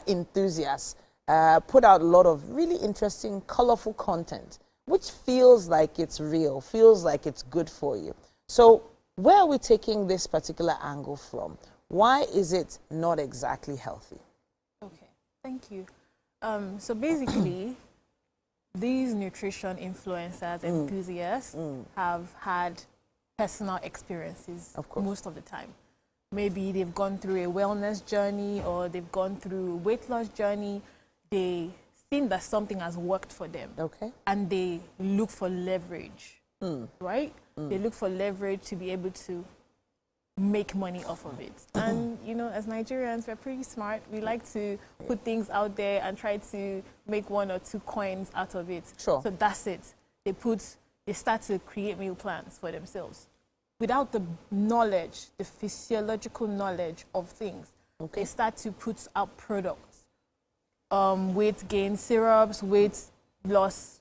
enthusiasts, put out a lot of really interesting, colorful content, which feels like it's real, feels like it's good for you. So where are we taking this particular angle from? Why is it not exactly healthy? Okay, thank you. So basically, these nutrition influencers, enthusiasts, have had personal experiences most of the time. Maybe they've gone through a wellness journey or they've gone through a weight loss journey. They seen that something has worked for them. Okay. And they look for leverage, right? They look for leverage to be able to make money off of it. And, you know, as Nigerians, we're pretty smart. We like to put things out there and try to make 1 or 2 coins out of it. Sure. So that's it. They start to create meal plans for themselves without the knowledge, the physiological knowledge of things. They start to put out products, weight gain syrups, weight loss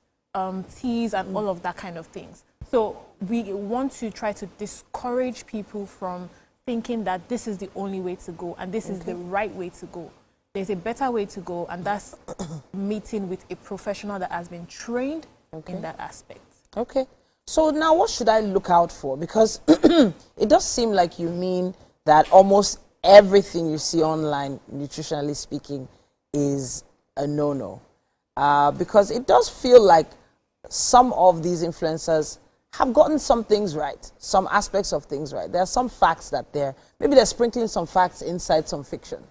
teas, and all of that kind of things. So we want to try to discourage people from thinking that this is the only way to go and this is the right way to go. There's a better way to go, and that's meeting with a professional that has been trained in that aspect. Okay. So now what should I look out for? Because it does seem like you mean that almost everything you see online, nutritionally speaking, is a no-no. Because it does feel like some of these influencers have gotten some things right, some aspects of things right. There are some facts that maybe they're sprinkling some facts inside some fiction.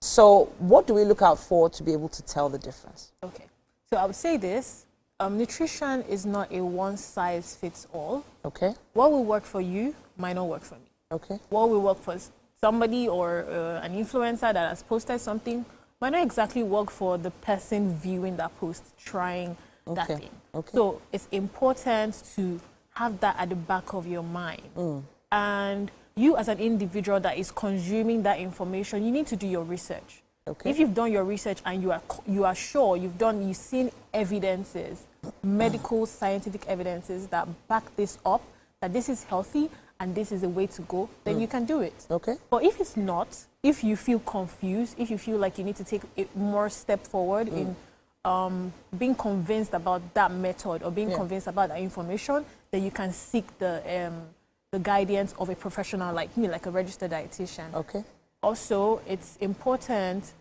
So what do we look out for to be able to tell the difference? Okay. So I would say this, nutrition is not a one-size-fits-all. Okay. What will work for you might not work for me. Okay. What will work for somebody or an influencer that has posted something might not exactly work for the person viewing that post, trying that thing. Okay. So it's important to have that at the back of your mind. And you as an individual that is consuming that information, you need to do your research. Okay. If you've done your research and you are sure you've seen evidences, medical, scientific evidences that back this up, that this is healthy and this is the way to go, then you can do it. Okay. But if it's not, if you feel confused, if you feel like you need to take a more step forward in being convinced about that method or being convinced about that information, then you can seek the guidance of a professional like me, like a registered dietitian. Okay. Also, it's important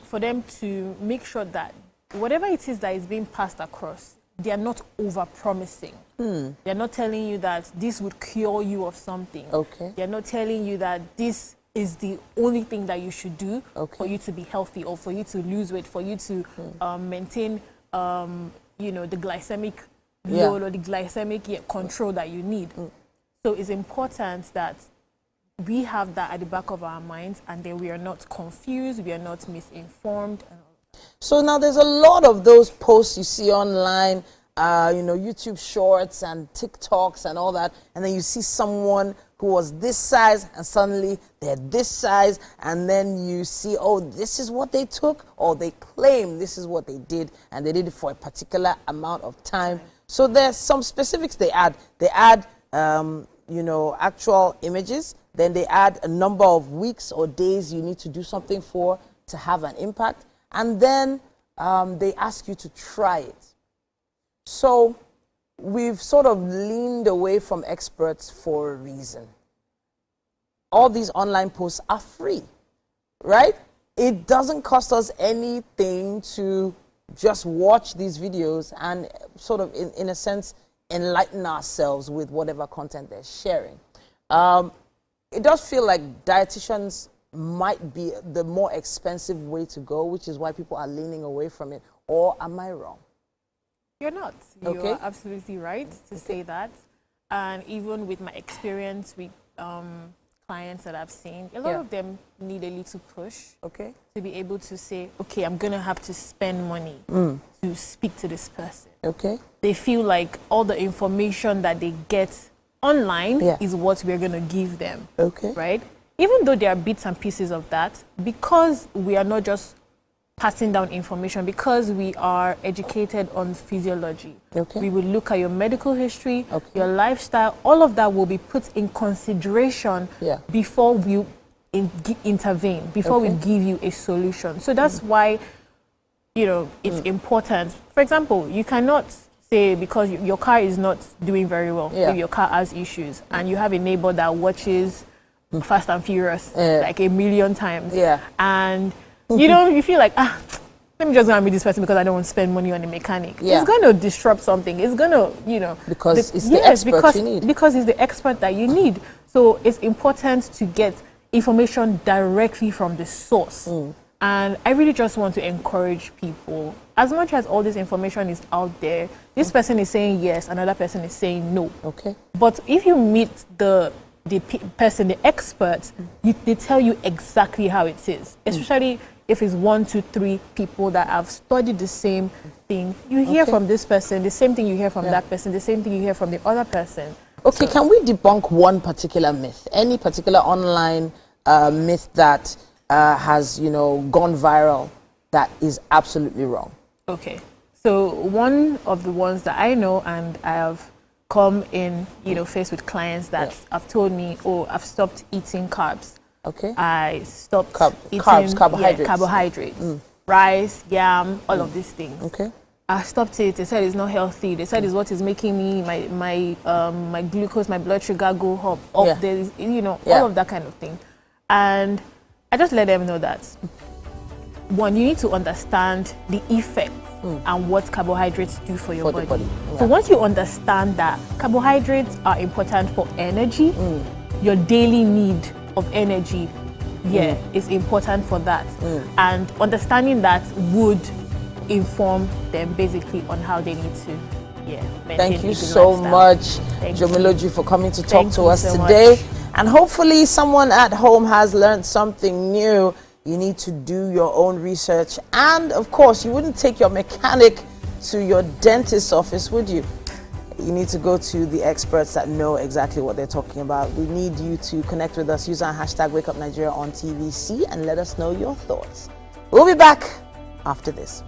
for them to make sure that whatever it is that is being passed across, they are not over-promising. They're not telling you that this would cure you of something. Okay. They're not telling you that this is the only thing that you should do for you to be healthy or for you to lose weight, for you to maintain, you know, the glycemic load or the glycemic control that you need. So it's important that we have that at the back of our minds, and then we are not confused, we are not misinformed. So now there's a lot of those posts you see online, you know, YouTube shorts and TikToks and all that, and then you see someone who was this size and suddenly they're this size, and then you see, oh, this is what they took, or they claim this is what they did, and they did it for a particular amount of time. So there's some specifics they add. They add, you know, actual images, then they add a number of weeks or days you need to do something for to have an impact, and then they ask you to try it. So we've sort of leaned away from experts for a reason. All these online posts are free, right? It doesn't cost us anything to just watch these videos and sort of, in a sense, enlighten ourselves with whatever content they're sharing. It does feel like dietitians might be the more expensive way to go, which is why people are leaning away from it. Or am I wrong? You're not. You are absolutely right to say that. And even with my experience with clients that I've seen, a lot of them need a little push to be able to say, okay, I'm going to have to spend money to speak to this person. They feel like all the information that they get online is what we're going to give them. Right? Even though there are bits and pieces of that, because we are not just passing down information, because we are educated on physiology. We will look at your medical history, your lifestyle, all of that will be put in consideration before we intervene, before we give you a solution. So that's why, you know, it's important. For example, you cannot say because your car is not doing very well, if your car has issues, and you have a neighbor that watches Fast and Furious like 1 million times, and you know, you feel like, let me just go and meet this person because I don't want to spend money on a mechanic. It's going to disrupt something. It's going to, you know. Because it's the expert you need. Because it's the expert that you need. So it's important to get information directly from the source. And I really just want to encourage people, as much as all this information is out there, this person is saying yes, another person is saying no. But if you meet the person, the expert, they tell you exactly how it is, especially if it's 1, 2, 3 people that have studied the same thing. You hear from this person, the same thing you hear from that person, the same thing you hear from the other person. Okay, can we debunk one particular myth? Any particular online myth that has, you know, gone viral that is absolutely wrong? Okay, so one of the ones that I know, and I have come in, you know, faced with clients that have told me, oh, I've stopped eating carbs. I stopped eating carbohydrates, rice, yam, all of these things. I stopped it. They said it's not healthy. They said it's what is making me my glucose, my blood sugar go up. There is, you know, all of that kind of thing. And I just let them know that, one, you need to understand the effects and what carbohydrates do for your body. So once you understand that carbohydrates are important for energy, your daily need of energy, is important for that. And understanding that would inform them basically on how they need to maintain Thank you a good so lifestyle. much, Jomiloju, for coming to talk to us today. And hopefully someone at home has learned something new. You need to do your own research. And of course, you wouldn't take your mechanic to your dentist's office, would you? You need to go to the experts that know exactly what they're talking about. We need you to connect with us. Use our hashtag #WakeUpNigeria on TVC and let us know your thoughts. We'll be back after this.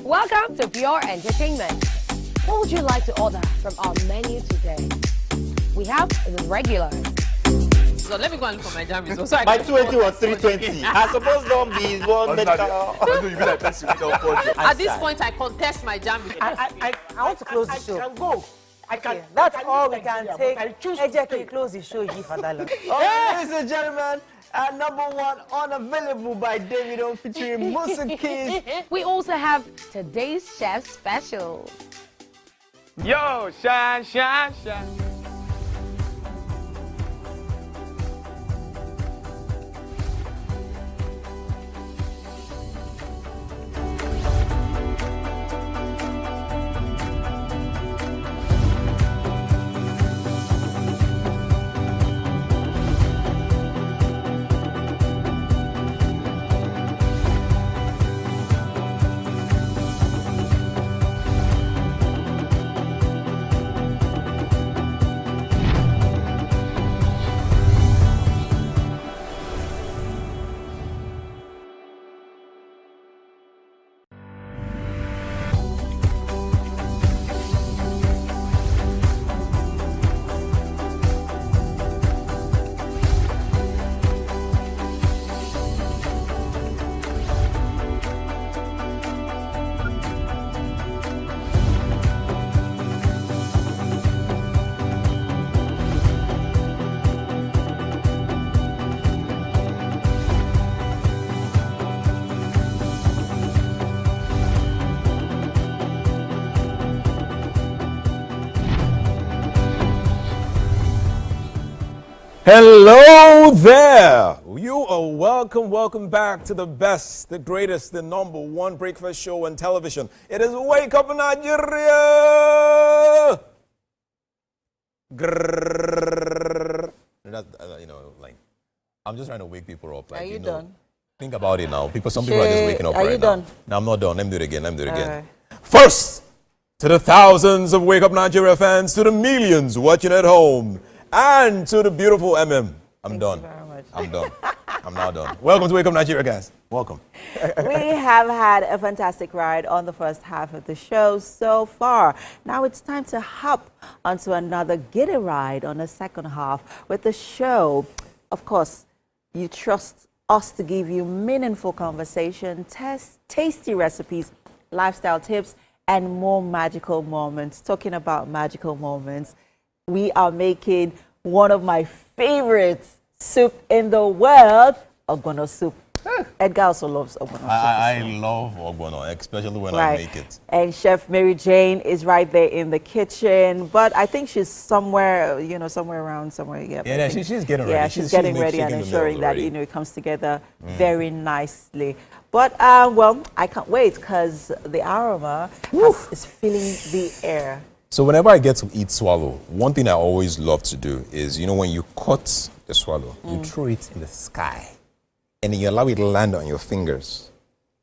Welcome to Pure Entertainment. What would you like to order from our menu today? We have the regulars. So let me go and look for my jam. My 20 was 320. I suppose don't be one medical. At this point, I contest my jam. I want to close the show. I can go. I can. That's all we can take. Ejeki, close the show. Give for that long. Ladies and gentlemen, #1 unavailable by Davido featuring Musa Keys. We also have today's chef special. Yo, shine, shine, shine. Hello there. You are welcome back to the best, the greatest, the number one breakfast show on television. It is Wake Up Nigeria. Grrr. I'm just trying to wake people up. Are you done? Think about it now. Some people are just waking up right now. Are you done? No, I'm not done. Let me do it again. Right. First, to the thousands of Wake Up Nigeria fans, to the millions watching at home, and to the beautiful MM. I'm done. I'm done. I'm now done. Welcome to Wake Up Nigeria, guys. Welcome. We have had a fantastic ride on the first half of the show so far. Now it's time to hop onto another giddy ride on the second half with the show. Of course, you trust us to give you meaningful conversation, tasty recipes, lifestyle tips, and more magical moments. Talking about magical moments, we are making one of my favorite soup in the world, ogbono soup. Edgar also loves ogbono soup. I love ogbono, especially when I make it. And Chef Mary Jane is right there in the kitchen, but I think she's somewhere, somewhere around. Yeah, she's getting ready. Yeah, she's getting ready and ensuring that, it comes together very nicely. But, well, I can't wait because the aroma is filling the air. So whenever I get to eat swallow, one thing I always love to do is, when you cut the swallow, you throw it in the sky. And then you allow it to land on your fingers.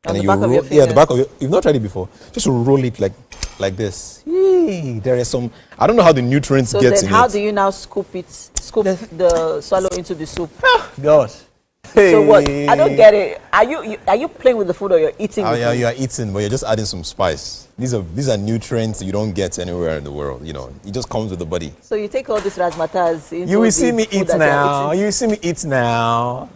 On and the back of your fingers? Yeah, the back of your... You've not tried it before. Just roll it like this. Yee, there is some... I don't know how the nutrients get in it. So then how do you now scoop the swallow into the soup? Gosh. Hey. So what? I don't get it. Are you playing with the food or you're eating with yeah, food? you are eating, but you're just adding some spice. These are nutrients you don't get anywhere in the world. It just comes with the body. So you take all these razzmatazz into You will see me food eat that now. You will see me eat now.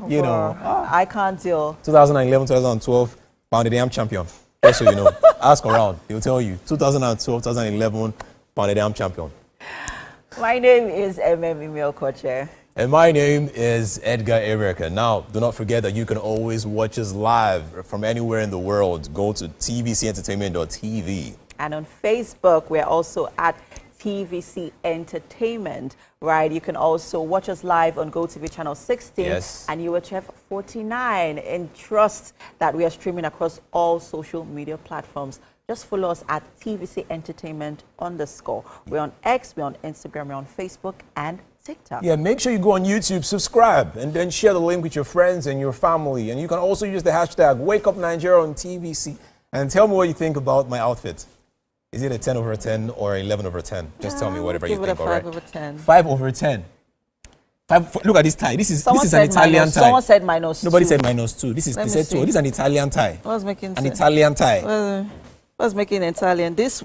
I can't deal. 2011, 2012, pounded yam champion. Just so you know. Ask around. They'll tell you. 2012, 2011, pounded yam champion. My name is Emil Koche. And my name is Edgar Erica. Now, do not forget that you can always watch us live from anywhere in the world. Go to tvcentertainment.tv. And on Facebook, we're also at TVC Entertainment, right? You can also watch us live on GOTV channel 16 and UHF 49. And trust that we are streaming across all social media platforms. Just follow us at TVC Entertainment _. We're on X, we're on Instagram, we're on Facebook, and TikTok. Yeah, make sure you go on YouTube, subscribe, and then share the link with your friends and your family. And you can also use the hashtag WakeUpNigeria on TVC. And tell me what you think about my outfit. Is it a 10 over 10 or 11 over 10? Just tell me whatever you think, all right? Give it a 5 over 10. 5 over 10. Look at this tie. This is an Italian tie. Someone said -2. Nobody said -2. This is 2. This is an Italian tie. What's making an Italian tie? What's making Italian? This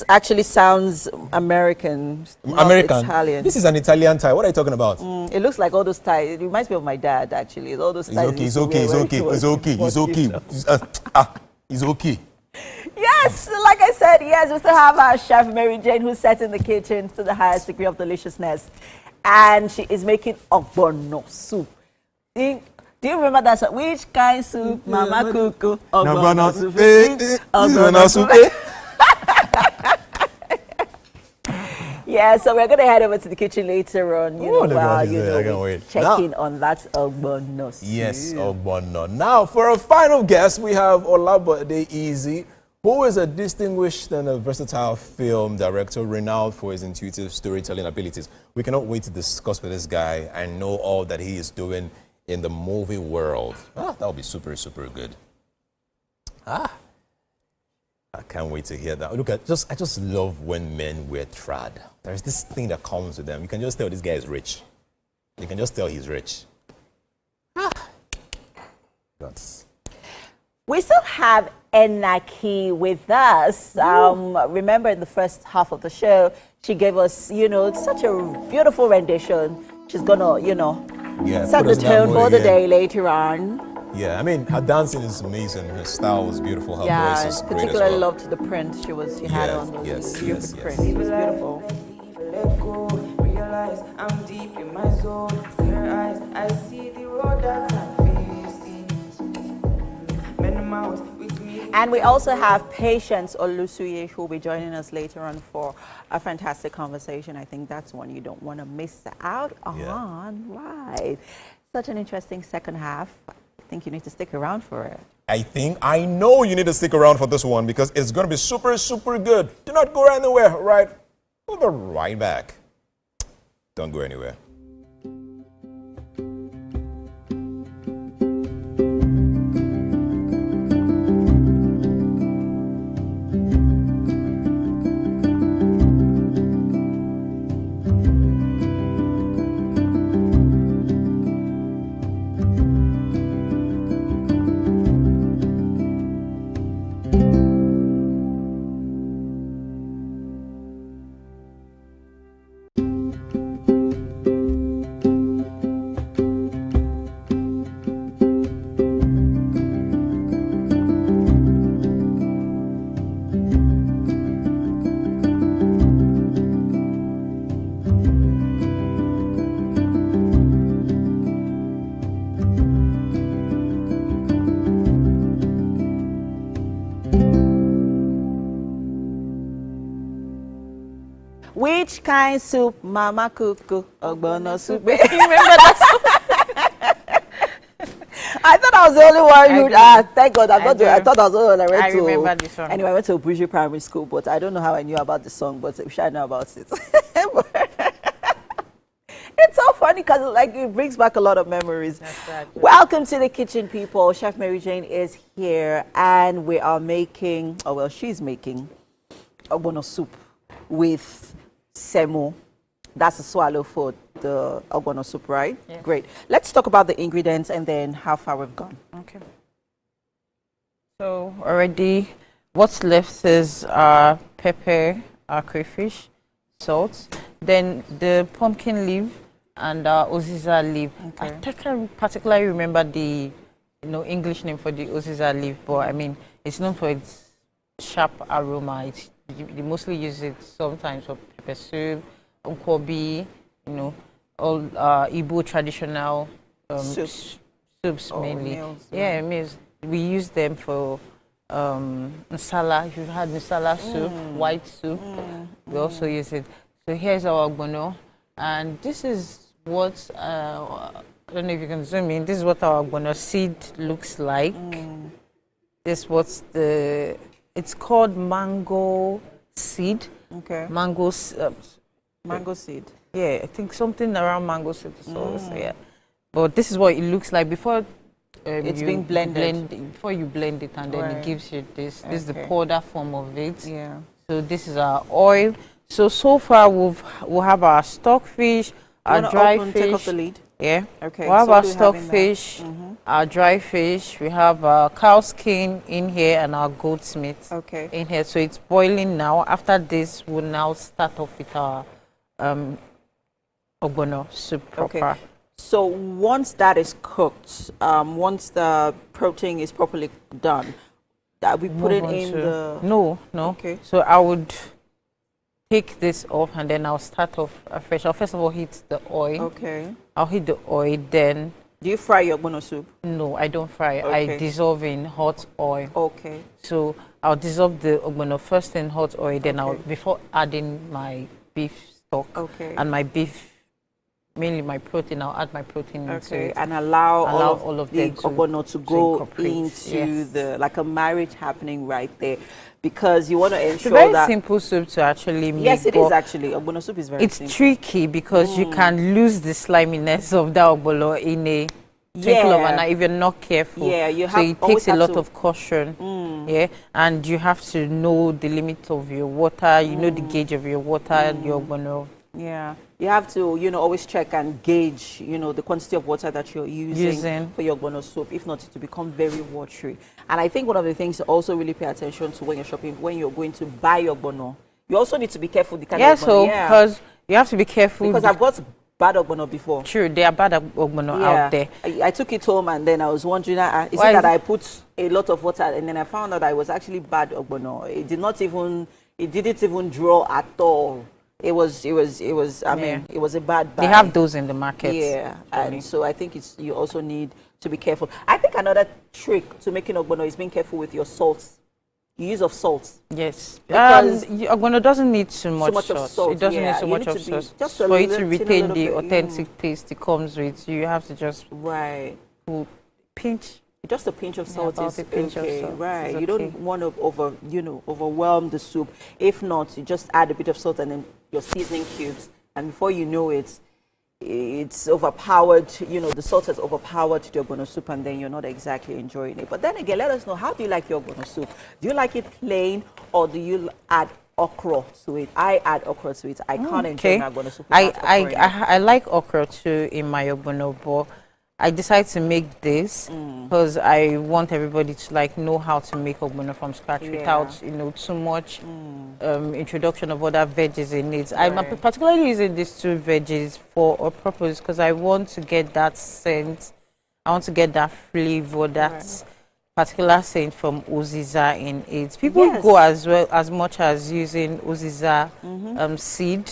actually sounds American. Italian. This is an Italian tie. What are you talking about? It looks like all those ties. It reminds me of my dad, actually. All those ties. It's okay. Yes, like I said, yes, we still have our chef Mary Jane, who's set in the kitchen to the highest degree of deliciousness, and she is making ogbono soup. Do you remember that song? Which kind soup, Mama Cuckoo? Ogbono soup. Ogbono soup. Yeah, so we're going to head over to the kitchen later on, checking on that ogbono soup. Yes, ogbono. Now, for our final guest, we have Olabode Easy, who is a distinguished and a versatile film director renowned for his intuitive storytelling abilities. We cannot wait to discuss with this guy and know all that he is doing in the movie world. That would be super, super good. I can't wait to hear that. Look, I just love when men wear trad. There's this thing that comes with them. You can just tell this guy is rich. You can just tell he's rich. We still have Enaki with us. Remember in the first half of the show, she gave us, such a beautiful rendition. She's gonna, set the tone for the day later on. Yeah, I mean, her dancing is amazing. Her style was beautiful. Her voice is great as well. Particularly loved the print she had on those print. It was beautiful. Let go, realize I'm deep in my zone. Clear eyes, I see the road that I'm facing. And we also have Patience Olusuye, who will be joining us later on for a fantastic conversation. I think that's one you don't want to miss out on. Right. Such an interesting second half. I think you need to stick around for it. I know you need to stick around for this one because it's going to be super, super good. Do not go anywhere, right? We'll be right back. Don't go anywhere. Which kind soup Mama cook? Ogbono soup. You remember that song? I thought I was the only one who. Thank God, I thought I was the only one. I remember this song. Anyway, I went to Bougie Primary School, but I don't know how I knew about the song, but we should know about it. It's so funny because it brings back a lot of memories. Welcome to the kitchen, people. Chef Mary Jane is here, and we are making, she's making ogbono soup with semo. That's a swallow for the ogbono soup, right? Yes. Great. Let's talk about the ingredients and then how far we've gone. Okay. So already, what's left is pepper, crayfish, salt, then the pumpkin leaf and oziza leaf. Okay. I can't particularly remember the English name for the oziza leaf, but I mean it's known for its sharp aroma. You mostly use it sometimes for pepper soup, nkwobi, all Igbo traditional soups mainly. Meals, meals. We use them for nsala. If you've had nsala soup, white soup, we also use it. So here's our ogbono, and this is what I don't know if you can zoom in. This is what our ogbono seed looks like. This is what's it's called mango seed. Okay. Mango seed. Yeah, I think something around mango seed. Yeah. But this is what it looks like before it's being blended. Before you blend it, and then it gives you this. This is the powder form of it. Yeah. So this is our oil. So far we'll have our stockfish, our dry fish. Take off the lid. Yeah. Okay. We'll have our stockfish, our dry fish. We have our cow skin in here and our goat's meat in here. So it's boiling now. After this, we'll now start off with our ogbono soup proper. Okay. So once that is cooked, once the protein is properly done, we put it in the... No. Okay. So I would take this off and then I'll start off afresh. I'll first of all heat the oil. Okay. I'll heat the oil, then... Do you fry your ogbono soup? No, I don't fry. Okay. I dissolve in hot oil. Okay. So I'll dissolve the ogbono first in hot oil, then before adding my beef stock and my beef, mainly my protein, I'll add my protein into it. And allow all of the ogbono to go into the, like a marriage happening right there. Because you want to ensure it's a very simple soup to actually make. Yes, it is actually. Ogbono soup is very simple. It's tricky because you can lose the sliminess of that ogbono in a twinkle of an eye if you're not careful. Yeah, so it takes a lot of caution. Yeah, and you have to know the limit of your water. You know the gauge of your water and your ogbono. Yeah, you have to, always check and gauge, the quantity of water that you're using for your ogbono soup. If not, it will become very watery. And I think one of the things to also really pay attention to when you're shopping, when you're going to buy your ogbono, you also need to be careful the kind of ogbono. Because you have to be careful. Because I've got bad ogbono before. True, there are bad ogbono out there. I took it home and then I was wondering, is it that I put a lot of water and then I found out I was actually bad ogbono. It didn't even draw at all. It was I mean, it was a bad buy. They have those in the market. Yeah, and so I think you also need to be careful. I think another trick to making ogbono is being careful with your salt use of salt. Yes. Because Ogbono doesn't need too much of sauce. salt. It doesn't Yeah, need so you much need of to be sauce. just For you to a retain little the bit, authentic taste it comes with, you have to just pinch. Just a pinch of salt about is a pinch of okay, salt right? is You okay. don't want to overwhelm the soup. If not, you just add a bit of salt and then your seasoning cubes, and before you know it, it's overpowered. The salt has overpowered the ogbono soup, and then you're not exactly enjoying it. But then again, let us know, how do you like your ogbono soup? Do you like it plain, or do you add okra to it? I add okra to it. I can't enjoy my ogbono soup without okra in it. I like okra too in my ogbono, but I decided to make this because I want everybody to know how to make ogbono from scratch without too much introduction of other veggies in it. I'm particularly using these two veggies for a purpose because I want to get that scent, I want to get that flavor, that particular scent from uziza in it. People go as much as using uziza seed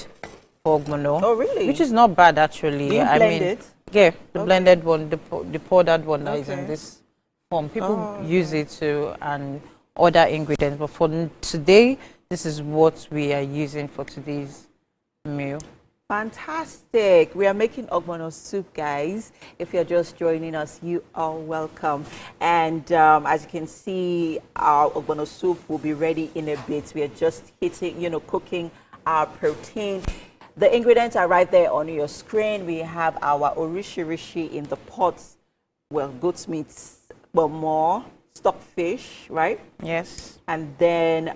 for ogbono. Oh, really? Which is not bad actually. Do you blend it? Yeah, the blended one, the powdered one that is in this form. People use it to and other ingredients, but for today, this is what we are using for today's meal. Fantastic. We are making ogbono soup, guys. If you're just joining us, you are welcome. And as you can see, our ogbono soup will be ready in a bit. We are just cooking our protein. The ingredients are right there on your screen. We have our orishirishi in the pots, goat's meat, but more stockfish, right? Yes. And then,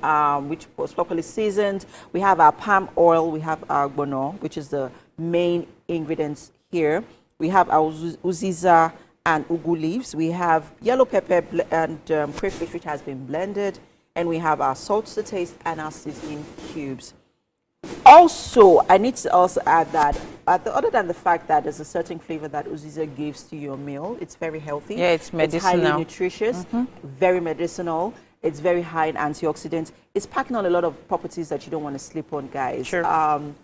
which was properly seasoned. We have our palm oil. We have our ogbono, which is the main ingredients here. We have our uziza and ugu leaves. We have yellow pepper and crayfish, which has been blended. And we have our salt to taste and our seasoning cubes. Also, I need to also add that other than the fact that there's a certain flavor that uziza gives to your meal, it's very healthy. Yeah, it's medicinal. It's highly nutritious, very medicinal. It's very high in antioxidants. It's packing on a lot of properties that you don't want to sleep on, guys. True.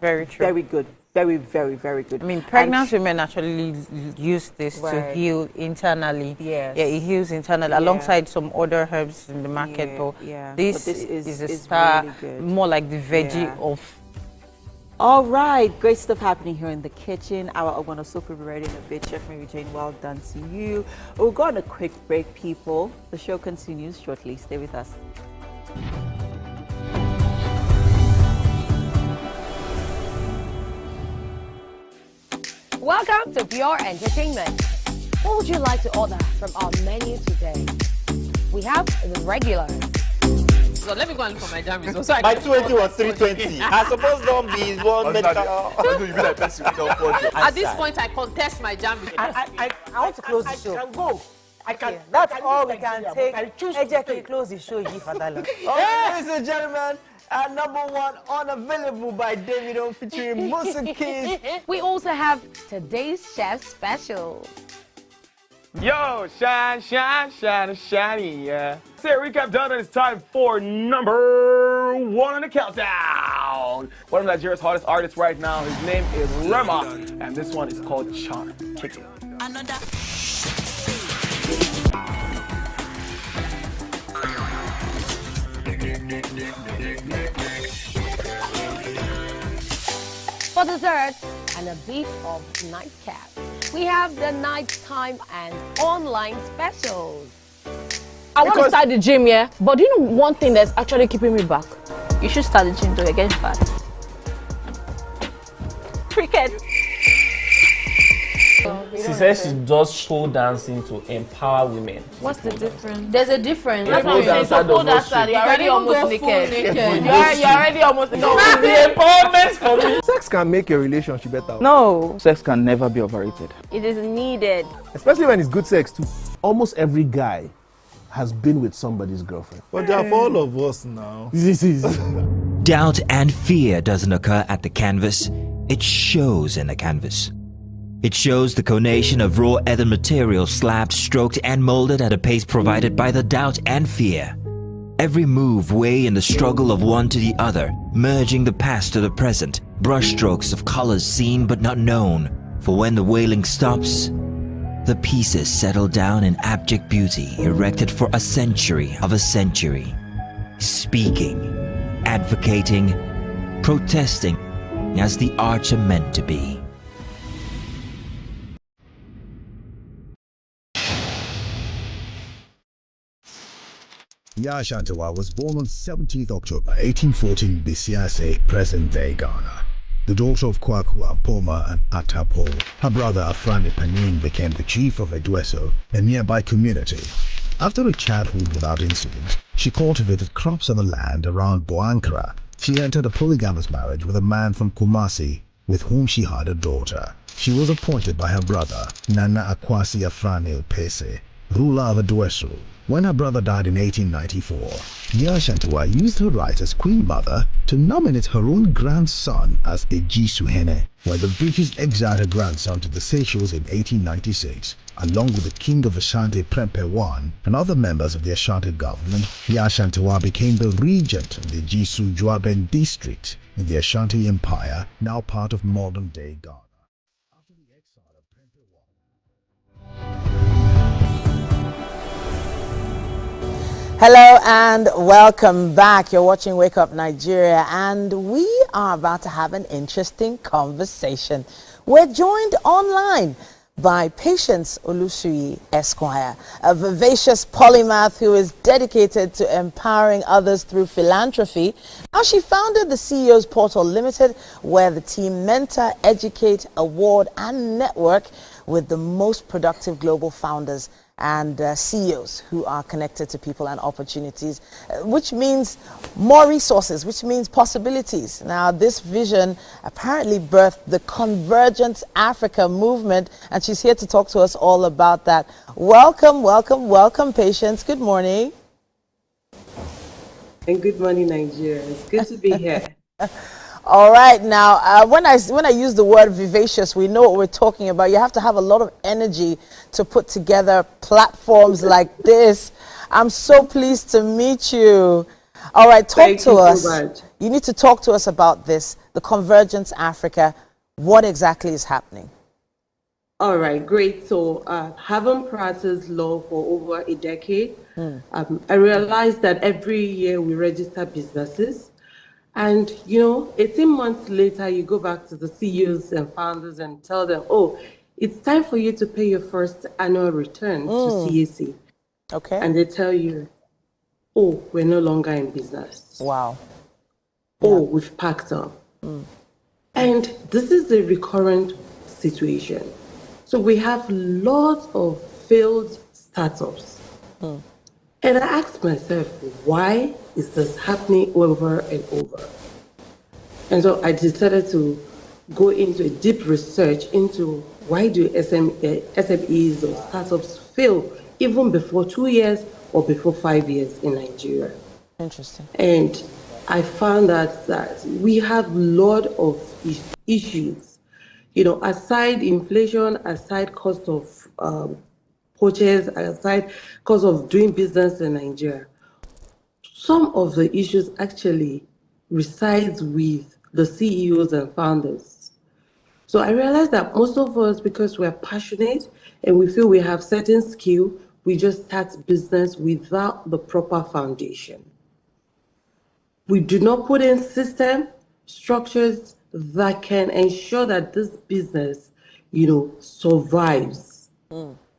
Very true. Very good. Very, very, very good. I mean, pregnant women actually use this to heal internally. Yes. Yeah, it heals internally alongside some other herbs in the market. But this is a star, really good. more like the veggie of. All right, great stuff happening here in the kitchen. Our ogbono soup will be ready in a bit. Chef Mary Jane, well done to you. We'll go on a quick break, people. The show continues shortly. Stay with us. Welcome to Pure Entertainment. What would you like to order from our menu today? We have the regular. So let me go and look for my jam results. So My 280 was 320. I suppose don't be one medical. At this point, I contest my jam results. I want to close the show. I can go. I can. That's all we can take. Ejeki, close the show, Father. Ladies and gentlemen, number one, Unavailable by Davido featuring Musa Keys. We also have today's chef special. Yo, shine, shine, shine, shiny, yeah. Say recap done, and it's time for number one on the countdown. One of Nigeria's hottest artists right now, his name is Rema, and this one is called Charm. Check it out. For dessert and a bit of nightcap, we have the nighttime and online specials. I want to start the gym, yeah? But do you know one thing that's actually keeping me back? You should start the gym to get fat. Cricket. She says she does pole dancing to empower women. What's the difference? There's a difference. That's what I'm saying. So pole dancer, you're already almost naked. You're already almost naked. No, it's the empowerment for me. Sex can make a relationship better. No. Sex can never be overrated. It is needed. Especially when it's good sex too. Almost every guy has been with somebody's girlfriend. But there are for all of us now. Doubt and fear doesn't occur at the canvas. It shows in the canvas. It shows the conation of raw ether material slabbed, stroked, and molded at a pace provided by the doubt and fear. Every move weigh in the struggle of one to the other, merging the past to the present, brushstrokes of colors seen but not known. For when the wailing stops, the pieces settle down in abject beauty, erected for a century of a century. speaking, advocating, protesting as the arts are meant to be. Yaa Ashantewa was born on 17th October 1814 Bisiase, present-day Ghana. The daughter of Kwaku Apoma and Atapo, her brother Afrani Panin became the chief of Edweso, a nearby community. After a childhood without incident, she cultivated crops on the land around Boankra. She entered a polygamous marriage with a man from Kumasi, with whom she had a daughter. She was appointed by her brother, Nana Akwasi Afrani Opese, ruler of Edweso. When her brother died in 1894, Yaa Ashantewa used her right as Queen Mother to nominate her own grandson as Eji Suhene, when the British exiled her grandson to the Seychelles in 1896. Along with the King of Ashanti Prempeh I and other members of the Ashanti government, Yaa Ashantewa became the regent of the Jisu Juaben district in the Ashanti Empire, now part of modern-day Ghana. Hello and welcome back. You're watching Wake Up Nigeria and we are about to have an interesting conversation. We're joined online by Patience Olusuyi Esquire, a vivacious polymath who is dedicated to empowering others through philanthropy. Now she founded the CEO's Portal Limited, where the team mentor, educate, award and network with the most productive global founders and CEOs who are connected to people and opportunities, which means more resources, which means possibilities. Now, this vision apparently birthed the Convergent Africa movement, and she's here to talk to us all about that. Welcome, welcome, welcome, Patience. Good morning. And good morning, Nigeria. It's good to be here. All right, now when I use the word vivacious, we know what we're talking about. You have to have a lot of energy to put together platforms like this. I'm so pleased to meet you. All right, talk to us. So much. You need to talk to us about this, the Convergence Africa. What exactly is happening? All right, great. So having practiced law for over a decade, I realized that every year we register businesses. And, 18 months later, you go back to the CEOs and founders and tell them, oh, it's time for you to pay your first annual return to CAC. Okay. And they tell you, oh, we're no longer in business. Wow. Oh, we've packed up. And this is a recurrent situation. So we have lots of failed startups. And I asked myself, why is this happening over and over? And so I decided to go into a deep research into why do SMEs or startups fail even before 2 years or before 5 years in Nigeria. Interesting. And I found that we have a lot of issues. Aside inflation, aside cost of purchase, aside cost of doing business in Nigeria, some of the issues actually resides with the CEOs and founders. So I realized that most of us, because we're passionate and we feel we have certain skill, we just start business without the proper foundation. We do not put in system structures that can ensure that this business, survives.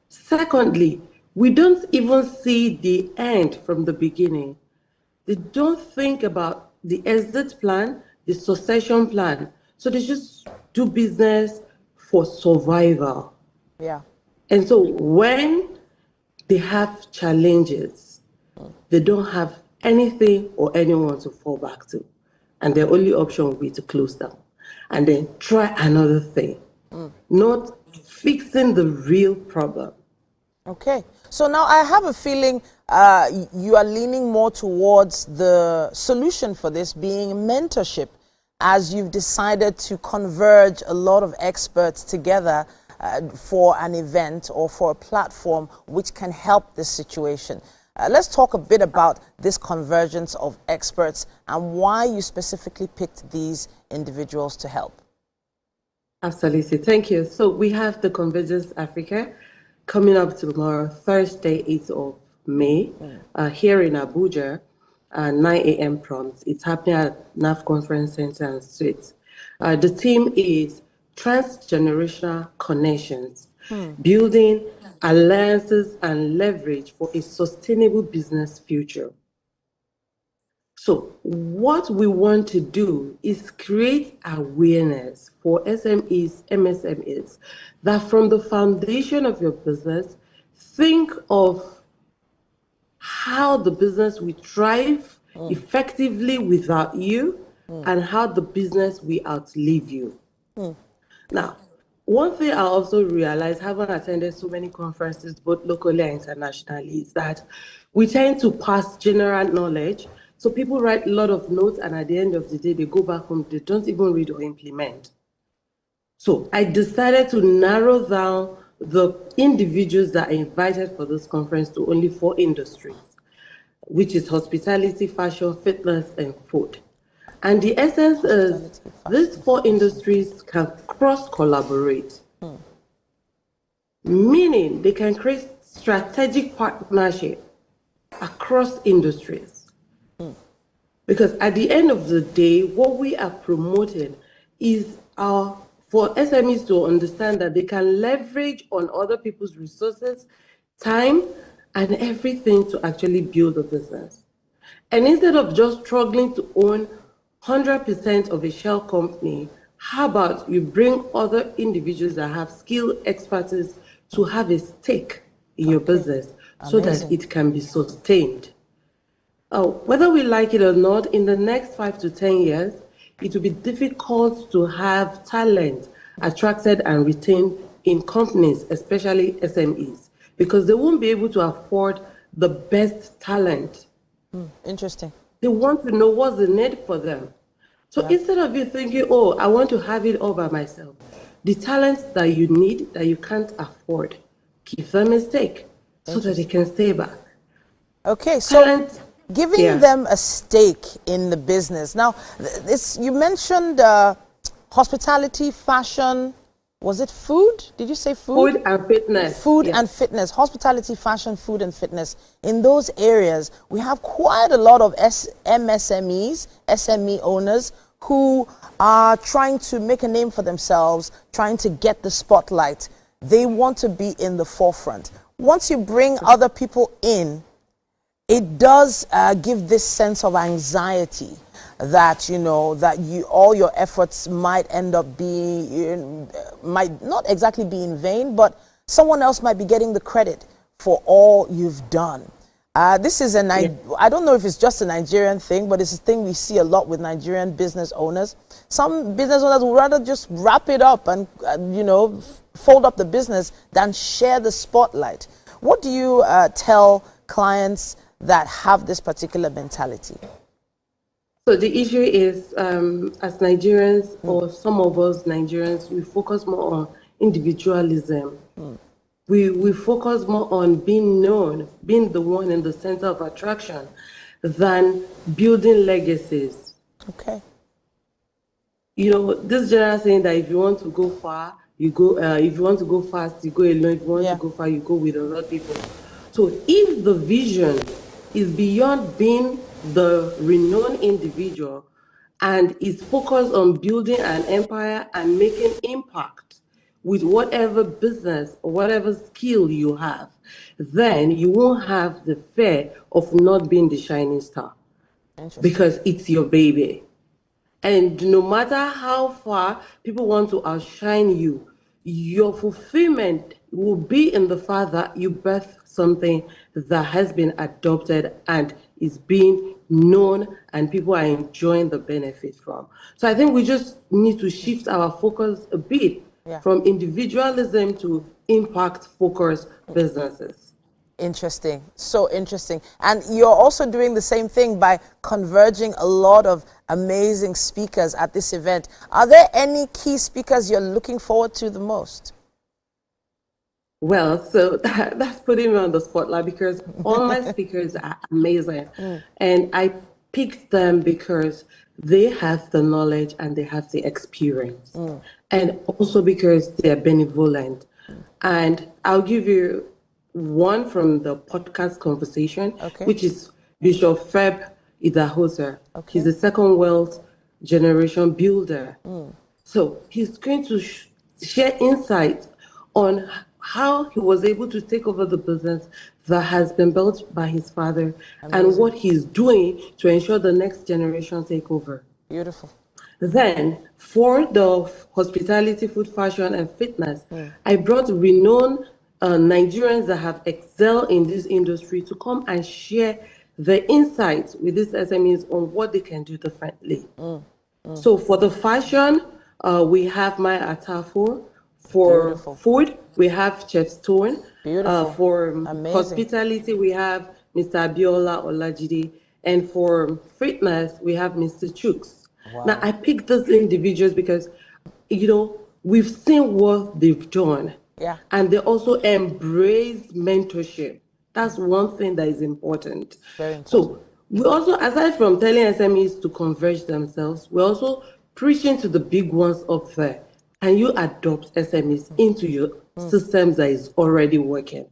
Secondly, we don't even see the end from the beginning. They don't think about the exit plan, the succession plan. So they just do business for survival. Yeah. And so when they have challenges, they don't have anything or anyone to fall back to. And their only option will be to close down and then try another thing, not fixing the real problem. Okay. So now I have a feeling you are leaning more towards the solution for this being mentorship, as you've decided to converge a lot of experts together for an event or for a platform which can help this situation. Let's talk a bit about this convergence of experts and why you specifically picked these individuals to help. Absolutely. Thank you. So we have the Convergence Africa coming up tomorrow, Thursday, 8th of May, here in Abuja. 9 a.m. prompt. It's happening at NAF Conference Center and Suites. The theme is Transgenerational Connections, Building Alliances and Leverage for a Sustainable Business Future. So what we want to do is create awareness for SMEs, MSMEs, that from the foundation of your business, think of how the business will thrive effectively without you and how the business will outlive you. Now, one thing I also realized, having attended so many conferences, both locally and internationally, is that we tend to pass general knowledge. So people write a lot of notes, and at the end of the day, they go back home, they don't even read or implement. So I decided to narrow down the individuals that are invited for this conference to only 4 industries, which is hospitality, fashion, fitness, and food. And the essence is these 4 industries can cross-collaborate, meaning they can create strategic partnership across industries. Because at the end of the day, what we are promoting is for SMEs to understand that they can leverage on other people's resources, time, and everything to actually build a business. And instead of just struggling to own 100% of a shell company, how about you bring other individuals that have skill, expertise to have a stake in your business so that it can be sustained? Whether we like it or not, in the next 5 to 10 years, it will be difficult to have talent attracted and retained in companies, especially SMEs, because they won't be able to afford the best talent. Interesting. They want to know what's the need for them. So instead of you thinking, oh, I want to have it all by myself, the talents that you need, that you can't afford, give them a stake so that they can stay back. Okay, so giving them a stake in the business. Now, you mentioned hospitality, fashion, was it food? Did you say food? Food and fitness. Food and fitness, hospitality, fashion, food and fitness. In those areas, we have quite a lot of MSMEs, SME owners who are trying to make a name for themselves, trying to get the spotlight. They want to be in the forefront. Once you bring other people in, it does give this sense of anxiety that, you know, that all your efforts might end up being, might not exactly be in vain, but someone else might be getting the credit for all you've done. This is I don't know if it's just a Nigerian thing, but it's a thing we see a lot with Nigerian business owners. Some business owners would rather just wrap it up and, you know, fold up the business than share the spotlight. What do you tell clients that have this particular mentality? So the issue is, as Nigerians, or some of us Nigerians, we focus more on individualism. We focus more on being known, being the one in the center of attraction, than building legacies. Okay. You know, this general saying that if you want to go far, you go. If you want to go fast, you go alone. If you want to go far, you go with other people. So if the vision is beyond being the renowned individual and is focused on building an empire and making impact with whatever business or whatever skill you have, then you won't have the fear of not being the shining star, because it's your baby. And no matter how far people want to outshine you, your fulfillment will be in the fact that you birth something that has been adopted and is being known and people are enjoying the benefit from. So I think we just need to shift our focus a bit from individualism to impact-focused businesses. Interesting. So interesting. And you're also doing the same thing by converging a lot of amazing speakers at this event. Are there any key speakers you're looking forward to the most? Well, so that's putting me on the spotlight because all my speakers are amazing. And I picked them because they have the knowledge and they have the experience. And also because they're benevolent. And I'll give you one from the podcast conversation, which is Bishop Feb Idahosa. He's a second wealth generation builder. So he's going to share insights on how he was able to take over the business that has been built by his father and what he's doing to ensure the next generation take over. Beautiful. Then, for the hospitality, food, fashion, and fitness, I brought renowned Nigerians that have excelled in this industry to come and share the insights with these SMEs on what they can do differently. So for the fashion, we have Maya Atafo. For food, we have Chef Stone. For hospitality, we have Mr. Abiola Olajide. And for fitness, we have Mr. Chooks. Wow. Now, I picked those individuals because, you know, we've seen what they've done. Yeah. And they also embrace mentorship. That's one thing that is important. Very important. So we also, aside from telling SMEs to converge themselves, we're also preaching to the big ones up there. Can you adopt SMEs into your systems that is already working?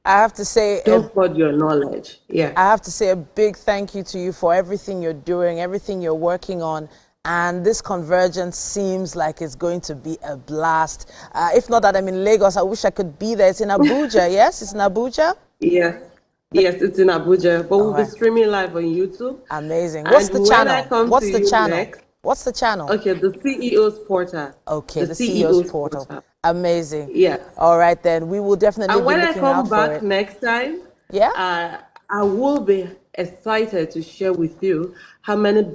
I have to say, don't spread your knowledge. Yeah. I have to say a big thank you to you for everything you're doing, everything you're working on. And this convergence seems like it's going to be a blast. If not that I'm in Lagos, I wish I could be there. It's in Abuja, yes? It's in Abuja? Yes. Yes, it's in Abuja, but we'll be streaming live on YouTube. Amazing. What's the channel? What's the channel? Next, what's the channel? Okay, the CEO's Portal. Okay, the CEO's Portal. Amazing. Yeah. All right, then. We will definitely be looking out for it. And when I come back next time, I will be excited to share with you how many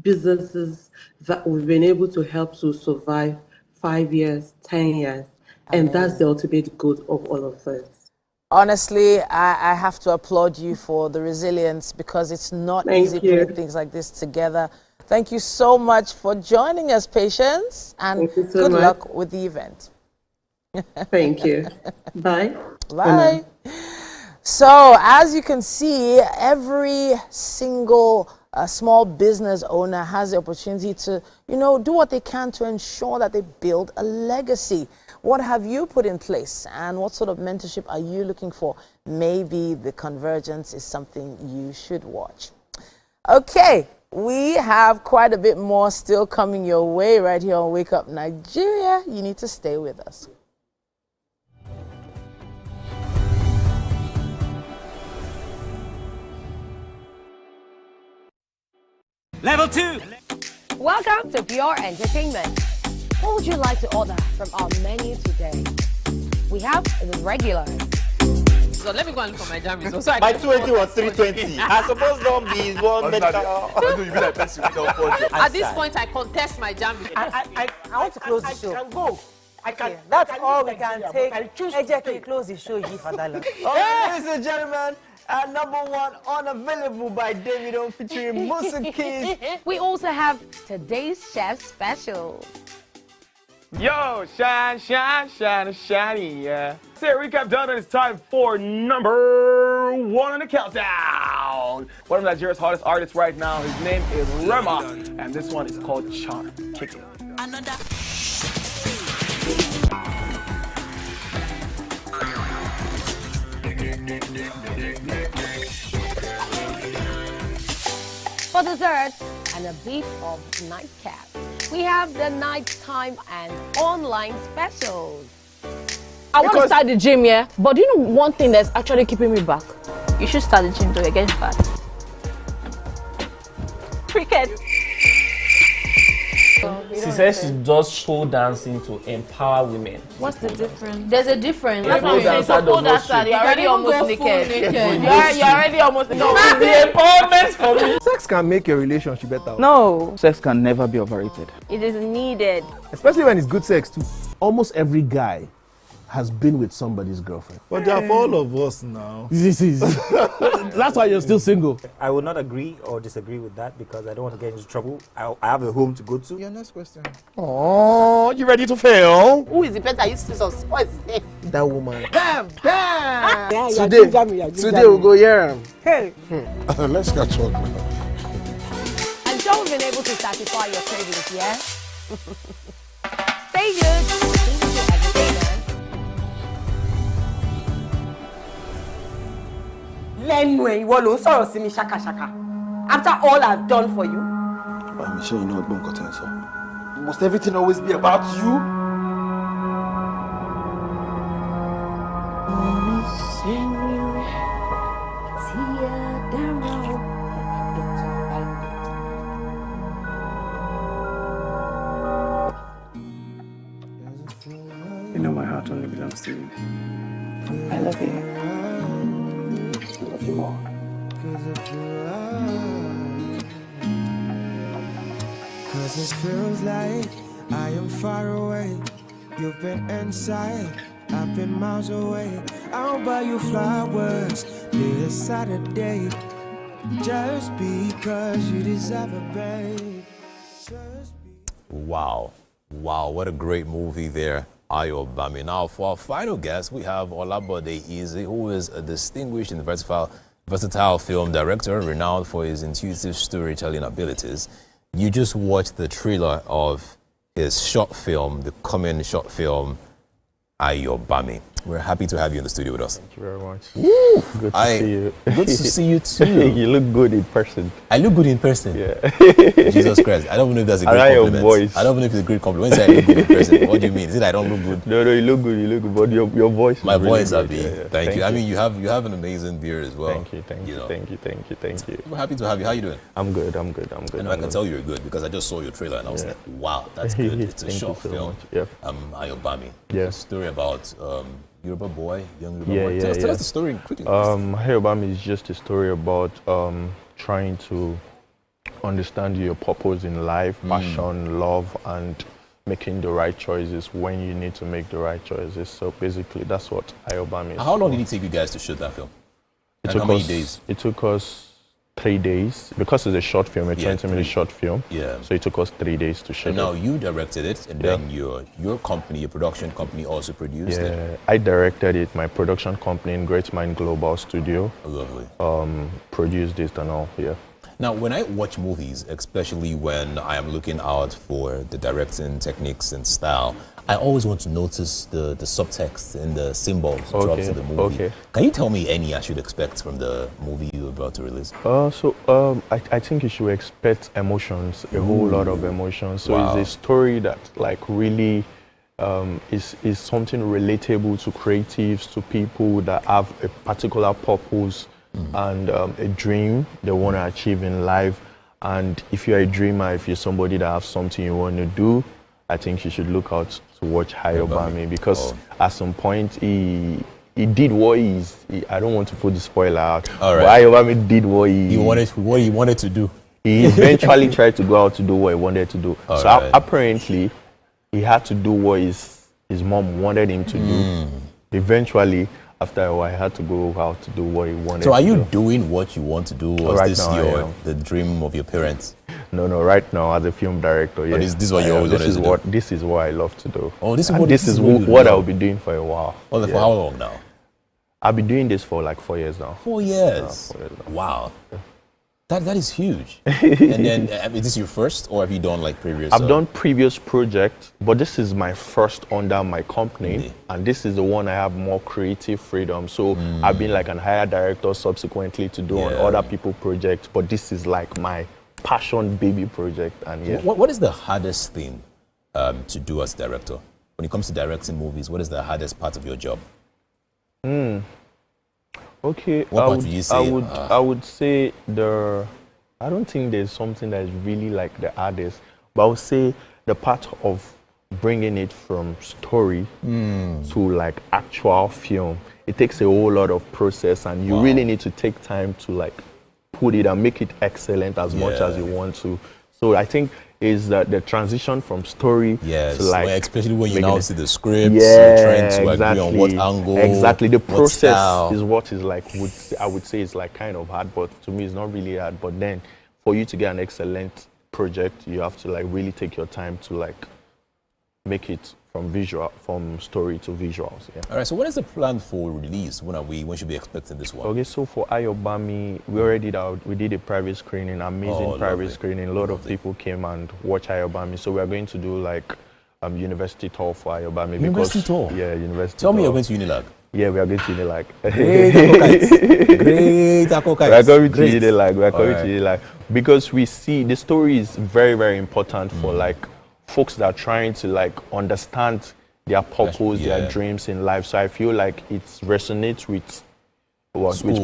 businesses that we've been able to help to survive 5 years, 10 years. And that's the ultimate good of all of this. Honestly, I have to applaud you for the resilience because it's not easy putting things like this together. Thank you so much for joining us, Patience, and good luck with the event. Thank you. Bye. Bye. So, as you can see, every single small business owner has the opportunity to, you know, do what they can to ensure that they build a legacy. What have you put in place and what sort of mentorship are you looking for? Maybe the convergence is something you should watch. Okay, we have quite a bit more still coming your way right here on Wake Up Nigeria. You need to stay with us. Level 2. Welcome to Pure Entertainment. What would you like to order from our menu today? We have the regular. So let me go and look for my jam results. So by 280 or 320. I suppose don't be one medical. At this point, I contest my jam results. I want to close the show. I can go. I can. That's all we can take. Ejeki, close the show, you for that. Ladies and gentlemen, #1 unavailable by Davido featuring Musa Keys. We also have today's chef special. Yo, shine, shine, shine, shiny, yeah. Say a recap done, and it's time for #1 on the countdown. One of Nigeria's hottest artists right now. His name is Rema, and this one is called Charm. Kick it. Another. For dessert and a bit of nightcap, we have the nighttime and online specials. I want to start the gym, yeah? But do you know one thing that's actually keeping me back? You should start the gym to get fat. Cricket. She says she does show dancing to empower women. What's the difference? There's a difference. That's what I'm saying. So pole dancer, you're already almost naked. You're already almost naked. No, it's the empowerment for me. Sex can make a relationship better. No, sex can never be overrated. It is needed. Especially when it's good sex too. Almost every guy has been with somebody's girlfriend. But they're for all of us now. That's why you're still single. I will not agree or disagree with that because I don't want to get into trouble. I have a home to go to. Your next question. Oh, you ready to fail? Who is the person that used to say, what is his name? That woman. Bam! Bam! Today we'll go here. Hey! Let's catch up. I'm sure we've been able to satisfy your cravings, yeah? Stay good. Lẹ́nu ẹ̀ ìwọ ló ń sọ̀rọ̀ sí mi ṣàkàṣàkà. After all I've done for you? I'm sure you know what I'm so. Must everything always be about you? You know my heart only belongs to you. I love you. I love you more. Cause it feels like I am far away. You've been inside, I've been miles away. I'll buy you flowers this Saturday, just because you deserve it, babe. Wow. Wow, what a great movie there, Ayobami. Now, for our final guest, we have Olabode Easy, who is a distinguished and versatile film director, renowned for his intuitive storytelling abilities. You just watched the trailer of his short film, the coming short film, Ayobami. We're happy to have you in the studio with us. Thank you very much. Woo! Good to see you. Good to see you too. You look good in person. I look good in person? Yeah. Jesus Christ. I don't know if that's a great compliment. Your voice. I don't know if it's a great compliment. When you say I look good in person, what do you mean? Is it I don't look good? No, you look good. You look good. But your voice My is really voice, good. Abi. Yeah. Thank you. I mean, you have an amazing beard as well. Thank you. We're happy to have you. How you doing? I'm good. I can tell you're good because I just saw your trailer and I was like, wow, that's good. It's a short film. Yeah. Ayobami. Yeah. A story about Yoruba boy, young Yoruba boy. Tell us the story quickly. Ayobami is just a story about trying to understand your purpose in life, passion, love, and making the right choices when you need to make the right choices. So basically, that's what Ayobami is. How long did it take you guys to shoot that film? How many days? It took us 3 days because it's a short film, a 20-minute short film. Yeah. So it took us 3 days to shoot. And now you directed it, and then your company, your production company, also produced it. Yeah, I directed it. My production company in Great Mind Global Studio. Lovely. Produced it and all. Yeah. Now, when I watch movies, especially when I am looking out for the directing techniques and style, I always want to notice the subtext and the symbols throughout the movie. Okay. Can you tell me any I should expect from the movie you're about to release? I think you should expect emotions, a whole lot of emotions. So it's a story that like really is something relatable to creatives, to people that have a particular purpose and a dream they want to achieve in life. And if you're a dreamer, if you're somebody that has something you want to do, I think you should look out to watch Ayobami because at some point he did what I don't want to put the spoiler out. All right. But Ayobami did what he wanted to do. He eventually tried to go out to do what he wanted to do. Apparently he had to do what his mom wanted him to do. Eventually, after a while, he had to go out to do what he wanted. So are you doing what you want to do, or Right is this now, the dream of your parents? No, right now as a film director, But this is what you always wanted to do? This is what I love to do. Oh, this is what I'll be doing for a while. Well, for how long now? I've been doing this for like 4 years now. 4 years? Wow. That is huge. And then, is this your first, or have you done like previous? I've done previous projects, but this is my first under my company, and this is the one I have more creative freedom. So I've been like an hire director subsequently to do on other people's projects, but this is like my passion baby project. And What is the hardest thing to do as director? When it comes to directing movies, what is the hardest part of your job? Okay, What part would you say? I would say I don't think there's something that is really like the hardest, but I would say the part of bringing it from story to like actual film. It takes a whole lot of process, and you really need to take time to like put it and make it excellent as much as you want to. So I think is that the transition from story to like, especially when you now see the scripts, you're trying to agree on what angle, the process style. is what is like I would say is like kind of hard, but to me it's not really hard. But then for you to get an excellent project, you have to like really take your time to like make it from story to visuals. All right, so what is the plan for release? When should we be expecting this one? Okay, so for Ayobami, we did a private screening, amazing private screening. A lot of people came and watched Ayobami. So we are going to do like university tour for Ayobami. University tour? Yeah, university Tell tour. me you're going to Unilag. Yeah, we are going to Unilag. Great Taco Kites. We are going to Great. Unilag. We are going Alright. to Unilag. Because we see the story is very, very important for like folks that are trying to like understand their purpose, their dreams in life. So I feel like it resonates with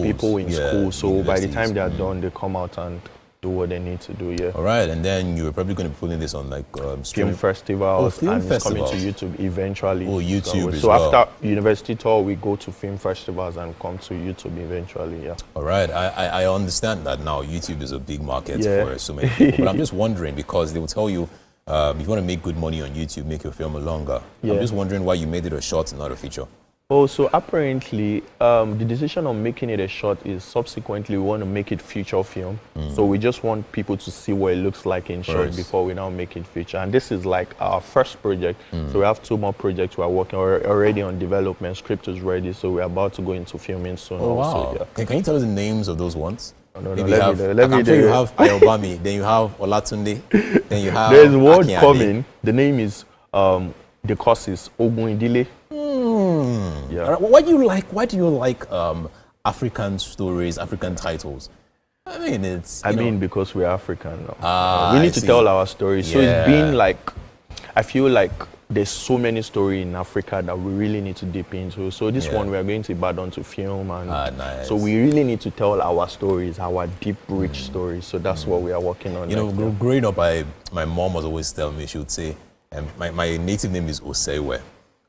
people in school. So by the time they are done, they come out and do what they need to do. Yeah. All right, and then you're probably going to be putting this on like film festivals, film and festivals. it's coming to YouTube eventually. Oh, YouTube as so well. after university tour, we go to film festivals and come to YouTube eventually. Yeah. All right, I understand that now. YouTube is a big market Yeah. for so many people, but I'm just wondering because they will tell you if you want to make good money on YouTube, make your film longer. Yeah. I'm just wondering why you made it a short and not a feature. Oh, so apparently, the decision on making it a short is subsequently we want to make it feature film. So we just want people to see what it looks like in short before we now make it feature. And this is like our first project. So we have 2 more projects we are working already on development. Script is ready, so we're about to go into filming soon. Oh, wow. Also, yeah. Can you tell us the names of those ones? No, Maybe let me you have Ayobami, then you have Olatunde, then you have There's one Akinyade. coming. The name is, the course is Ogunidile. Yeah. Why do you like African stories, African titles? I mean, it's. Because we're African now. Ah, we need to tell our stories. So Yeah. it's been like, I feel like there's so many stories in Africa that we really need to dip into. So this one we are going to Ibadan to film, and nice. so we really need to tell our stories, our deep, rich stories. So that's what we are working on. You know, growing up, my mom was always telling me, she would say, my native name is Osewe.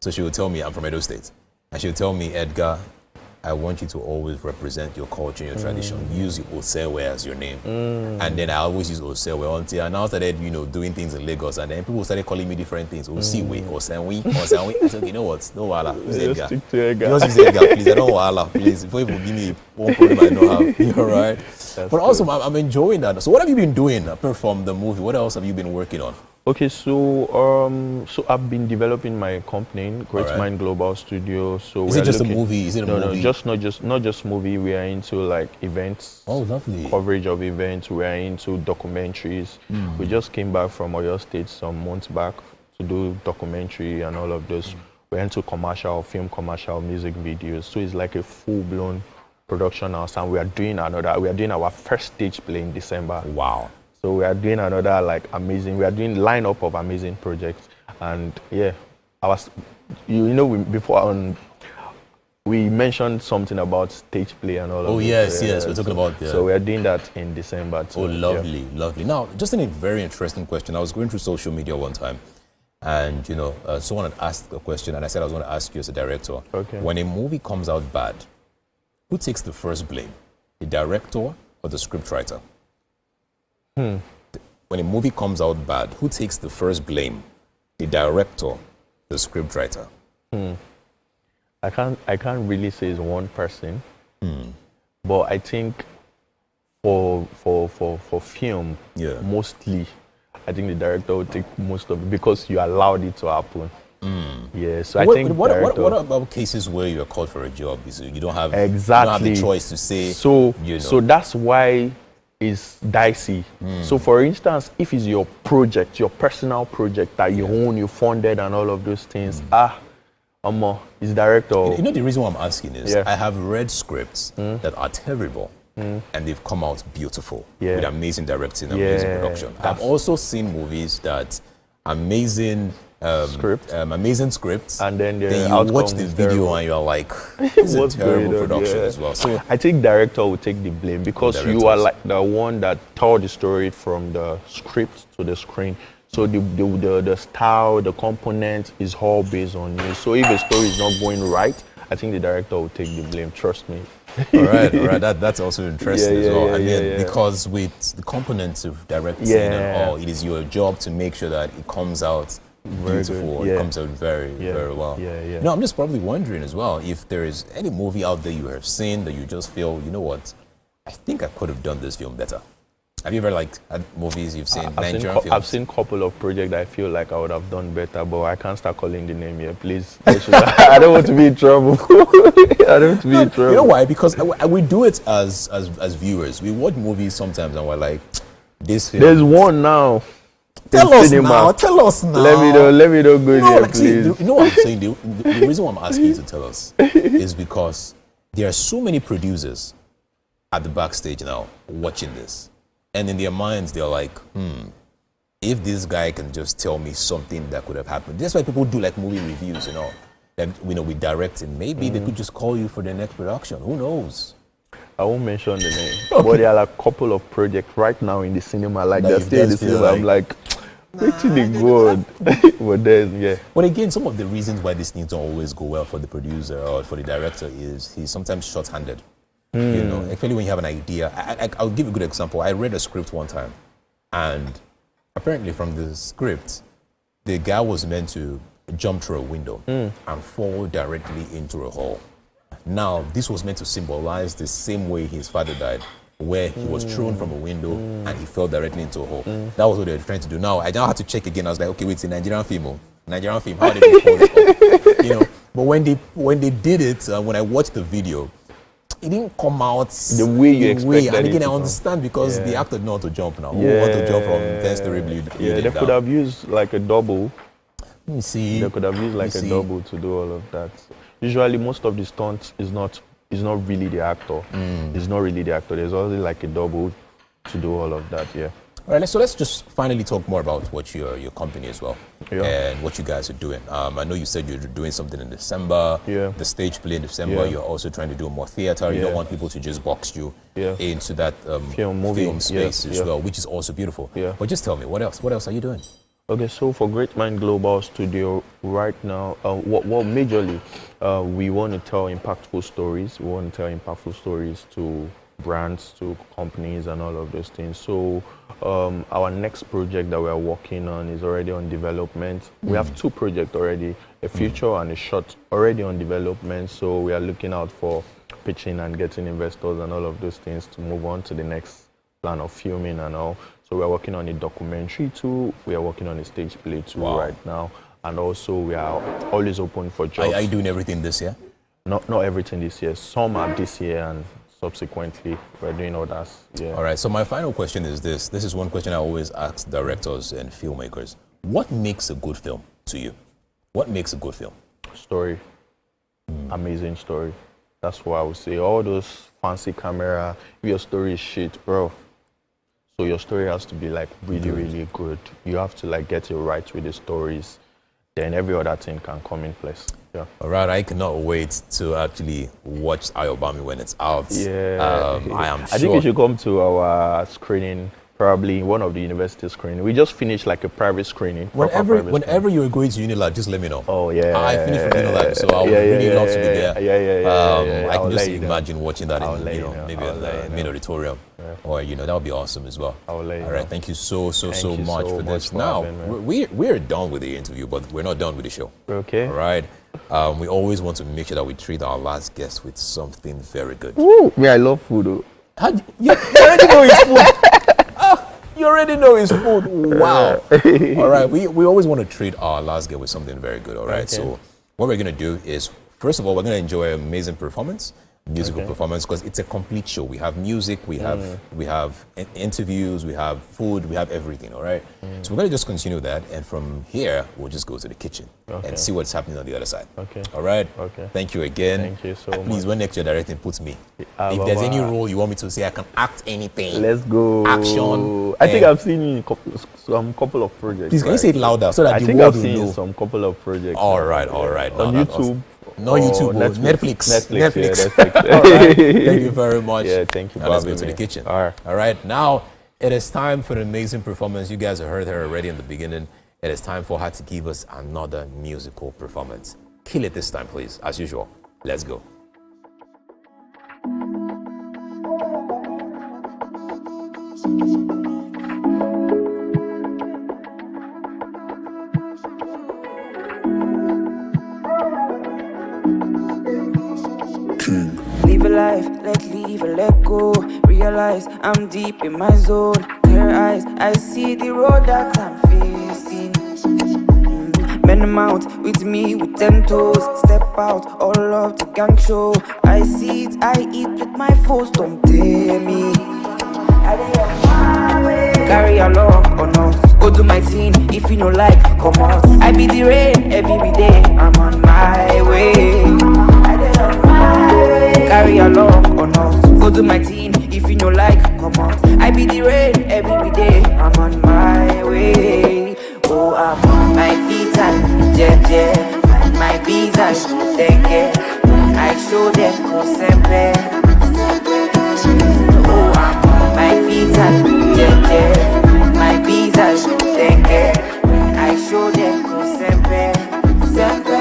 So she would tell me, I'm from Edo State. And she would tell me, Edgar, I want you to always represent your culture and your tradition. Use Osewe as your name. And then I always use Osewe until I now started, doing things in Lagos. And then people started calling me different things. Osewe, Osenwe, Osenwe. I said, you know what? No wala. Use Edgar. Stick to Edgar. Just use Edgar, please. I don't wala, please. Before you give me one problem I don't have. You're right. But also, I'm enjoying that. So what have you been doing apart from the movie? What else have you been working on? Okay, so I've been developing my company, Great Mind Global Studio. So is it just a movie? Is it a movie? No, not just movie. We are into like events. Oh, lovely. Coverage of events. We are into documentaries. We just came back from Oyo State some months back to do documentary and all of this. We're into film commercial, music videos. So it's like a full-blown production house, and we are doing our first stage play in December. Wow. So we are doing another we are doing lineup of amazing projects, and yeah, before we mentioned something about stage play and all of that. Oh yes, we're talking about. So we are doing that in December too. Oh, lovely, lovely. Now, just a very interesting question. I was going through social media one time, and someone had asked a question, and I said I was going to ask you as a director. Okay. When a movie comes out bad, who takes the first blame? The director or the scriptwriter? When a movie comes out bad, who takes the first blame? The director, the scriptwriter? I can't really say it's one person, but I think for film, mostly, I think the director will take most of it because you allowed it to happen. Yeah, so I think what about cases where you are called for a job? You don't have exactly the choice to say. So that's why it's dicey. So for instance, if it's your project, your personal project that you own, you funded and all of those things, it's director. You know the reason why I'm asking is I have read scripts that are terrible and they've come out beautiful with amazing directing, amazing production. I've also seen movies that amazing scripts, and then you watch the video and you're like, this is a terrible production as well. So I think director will take the blame because you are like the one that told the story from the script to the screen. So the style, the component is all based on you. So if the story is not going right, I think the director will take the blame. Trust me. All right. That's also interesting as well. And then because with the components of directing and all, it is your job to make sure that it comes out beautiful. It comes out very well. No, I'm just probably wondering as well if there is any movie out there you have seen that you just feel, you know what, I think I could have done this film better. Have you ever had movies you've seen, Nigerian films? I've seen a couple of projects that I feel like I would have done better, but I can't start calling the name here, please. I don't want to be in trouble. You know why? Because we do it as viewers. We watch movies sometimes and we're like, this film. There's one now. Tell us now. Tell us now. Let me know go there, like, please. See, you know what I'm saying? The reason why I'm asking you to tell us is because there are so many producers at the backstage now watching this. And in their minds, they're like, if this guy can just tell me something that could have happened. That's why people do like movie reviews, you know. Like, you know, with directing. Maybe they could just call you for the next production. Who knows? I won't mention the name. Okay. But there are like a couple of projects right now in the cinema. Like they're still in the cinema. I'm like, pretty good. But then, yeah. But again, some of the reasons why these things don't always go well for the producer or for the director is he's sometimes short-handed. You know, actually when you have an idea, I'll give you a good example. I read a script one time, and apparently from the script, the guy was meant to jump through a window and fall directly into a hole. Now, this was meant to symbolize the same way his father died, where he was thrown from a window and he fell directly into a hole. That was what they were trying to do. Now, I now had to check again. I was like, okay, wait, it's a Nigerian film. Nigerian film, how did they call this? You know, but when they did it, when I watched the video, it didn't come out the way you expected. And again, I understand because the actor didn't know how to jump now. Who want to jump from 10-story building? Yeah, they could have used like a double. Let me see. They could have used like a double to do all of that. Usually, most of the stunts is not really the actor. It's not really the actor. There's always like a double to do all of that. Yeah. All right. So let's just finally talk more about what your company as well and what you guys are doing. I know you said you're doing something in December. Yeah. The stage play in December. You're also trying to do more theater. You don't want people to just box you into that film space as well, which is also beautiful. Yeah. But just tell me, what else? What else are you doing? Okay, so for Great Mind Global Studio right now, majorly, we want to tell impactful stories. We want to tell impactful stories to brands, to companies, and all of those things. So our next project that we are working on is already on development. We have 2 projects already, a feature and a short already on development. So we are looking out for pitching and getting investors and all of those things to move on to the next plan of filming and all. So we are working on a documentary too. We are working on a stage play too right now. And also we are always open for jobs. Are you doing everything this year? Not everything this year. Some are this year and subsequently we're doing others. Yeah. All right. So my final question is this. This is one question I always ask directors and filmmakers. What makes a good film to you? What makes a good film? Story. Amazing story. That's what I would say. All those fancy camera, if your story is shit, bro. So your story has to be like really, really good. You have to like get it right with the stories. Then every other thing can come in place. Yeah. All right, I cannot wait to actually watch Ayobami when it's out. Yeah. I am sure. I think you should come to our screening, probably one of the university screening. We just finished like a private screening. Whenever you're going to Unilab, just let me know. Oh yeah. I finished from Unilab, so I would really love to be there. Yeah. I can just imagine watching that in maybe in the main auditorium. Or that would be awesome as well. All right, thank you so much for this. Now we're done with the interview, but we're not done with the show. Okay. All right. We always want to make sure that we treat our last guest with something very good. Woo! I love food. You already know his food. You already know his food. Wow. All right. We always want to treat our last guest with something very good. All right. Okay. So what we're gonna do is, first of all, we're gonna enjoy an amazing performance. Musical performance, because it's a complete show. We have music, we have interviews, we have food, we have everything. All right. So we're gonna just continue that, and from here we'll just go to the kitchen and see what's happening on the other side. Okay. All right. Okay. Thank you again. Thank you so much. Please, when next you're directing, put me. If there's any role you want me to say, I can act anything. Let's go. Action. I think I've seen in some couple of projects. Please, can you say it louder so that I the think world I've will seen know? some couple of projects. All right. On YouTube. No YouTube, Netflix. Netflix. All right. Thank you very much. Yeah, thank you. Now let's go to the kitchen. All right. Now it is time for the amazing performance. You guys have heard her already in the beginning. It is time for her to give us another musical performance. Kill it this time, please. As usual. Let's go. Live a life, leave or let go. Realize I'm deep in my zone. Clear eyes, I see the road that I'm facing. Men amount with me with 10 toes. Step out, all up to gang show. I see it, I eat with my foes. Don't dare me. Carry along or not. Go do my thing, if you no like, come out. I be the rain every day, I'm on my way. I dey on my way. Carry along or not, go do my thing, if you no like, come out. I be the rain every day, I'm on my way. Oh, I'm on my feet and yeah, my bees and thank you. I show them go sempe. Oh, I'm on my feet and yeah, my bees and thank you. I show them go sempe, sempe.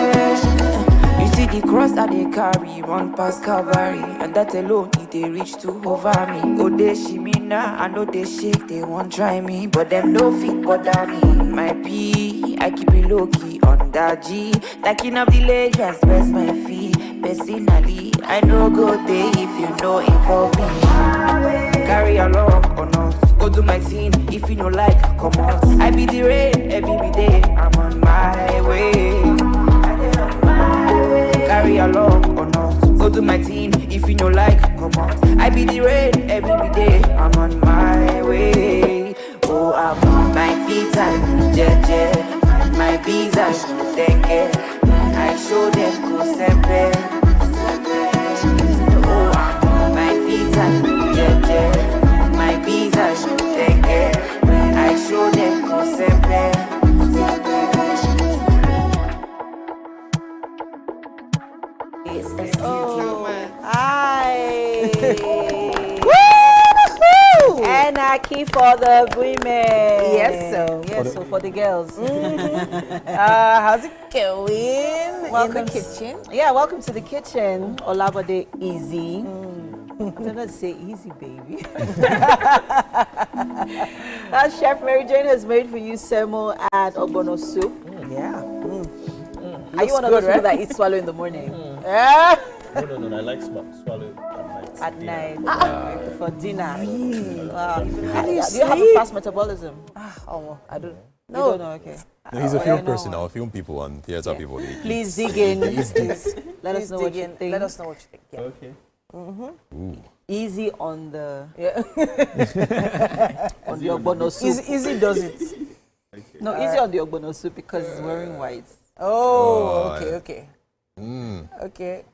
You see the cross that they carry, run past Calvary, and that alone it they reach to over me. Oh, they shimina, I know they shake, they won't try me, but them no fit bother me. My P, I keep it low key on that G, tacking up the layers, press my feet. Personally, I know go there if you know involve me. Carry along or not, go do my thing, if you no like, come out. I be the rain every day, I'm on my way. Carry along or not, go do my thing, if you no like, come out. I be the rain every day, I'm on my way. Oh, I'm on my feet and yeah, my bees and thank you. I show them go sempe. Oh, I'm on my feet and yeah, my bees and thank you. I show them go sempe. Oh, hi. Anarchy for the women. Yes, so. Yes, so for the girls. How's it going Welcome in the kitchen? Yeah, welcome to the kitchen. Olabode Easy. I'm gonna say easy, baby. Chef Mary Jane has made for you semo and ogbono soup. Yeah. Are you one of those people that eat swallow in the morning? Yeah. No, I like swallow at night. At night. For dinner. Wow. Do you have a fast metabolism? I don't. No. You don't know, okay. No, he's a film person now, film people and theater people. Please dig in. Let us know what you think. Let us know what you think. Yeah. Okay. Easy on the on the Easy ogbono soup. Easy does it. No, easy on the ogbono soup because it's wearing white. Oh, okay. Okay.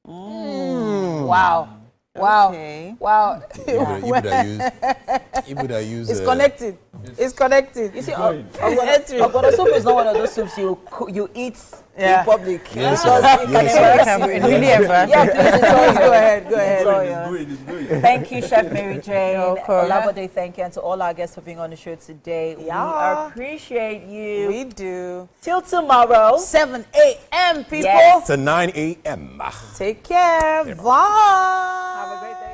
Wow. Okay. Wow. It's connected. It's connected. You see, ogbono soup is not one of those soups you eat in public. Yes, Really ever. Yeah, please Go ahead. Enjoy. Thank you, Chef Mary Jane. Olabode, thank you, and to all our guests for being on the show today. Yeah. We appreciate you. We do. Till tomorrow, 7 a.m. people. Yes. To 9 a.m. Take care. Bye. Have a great day.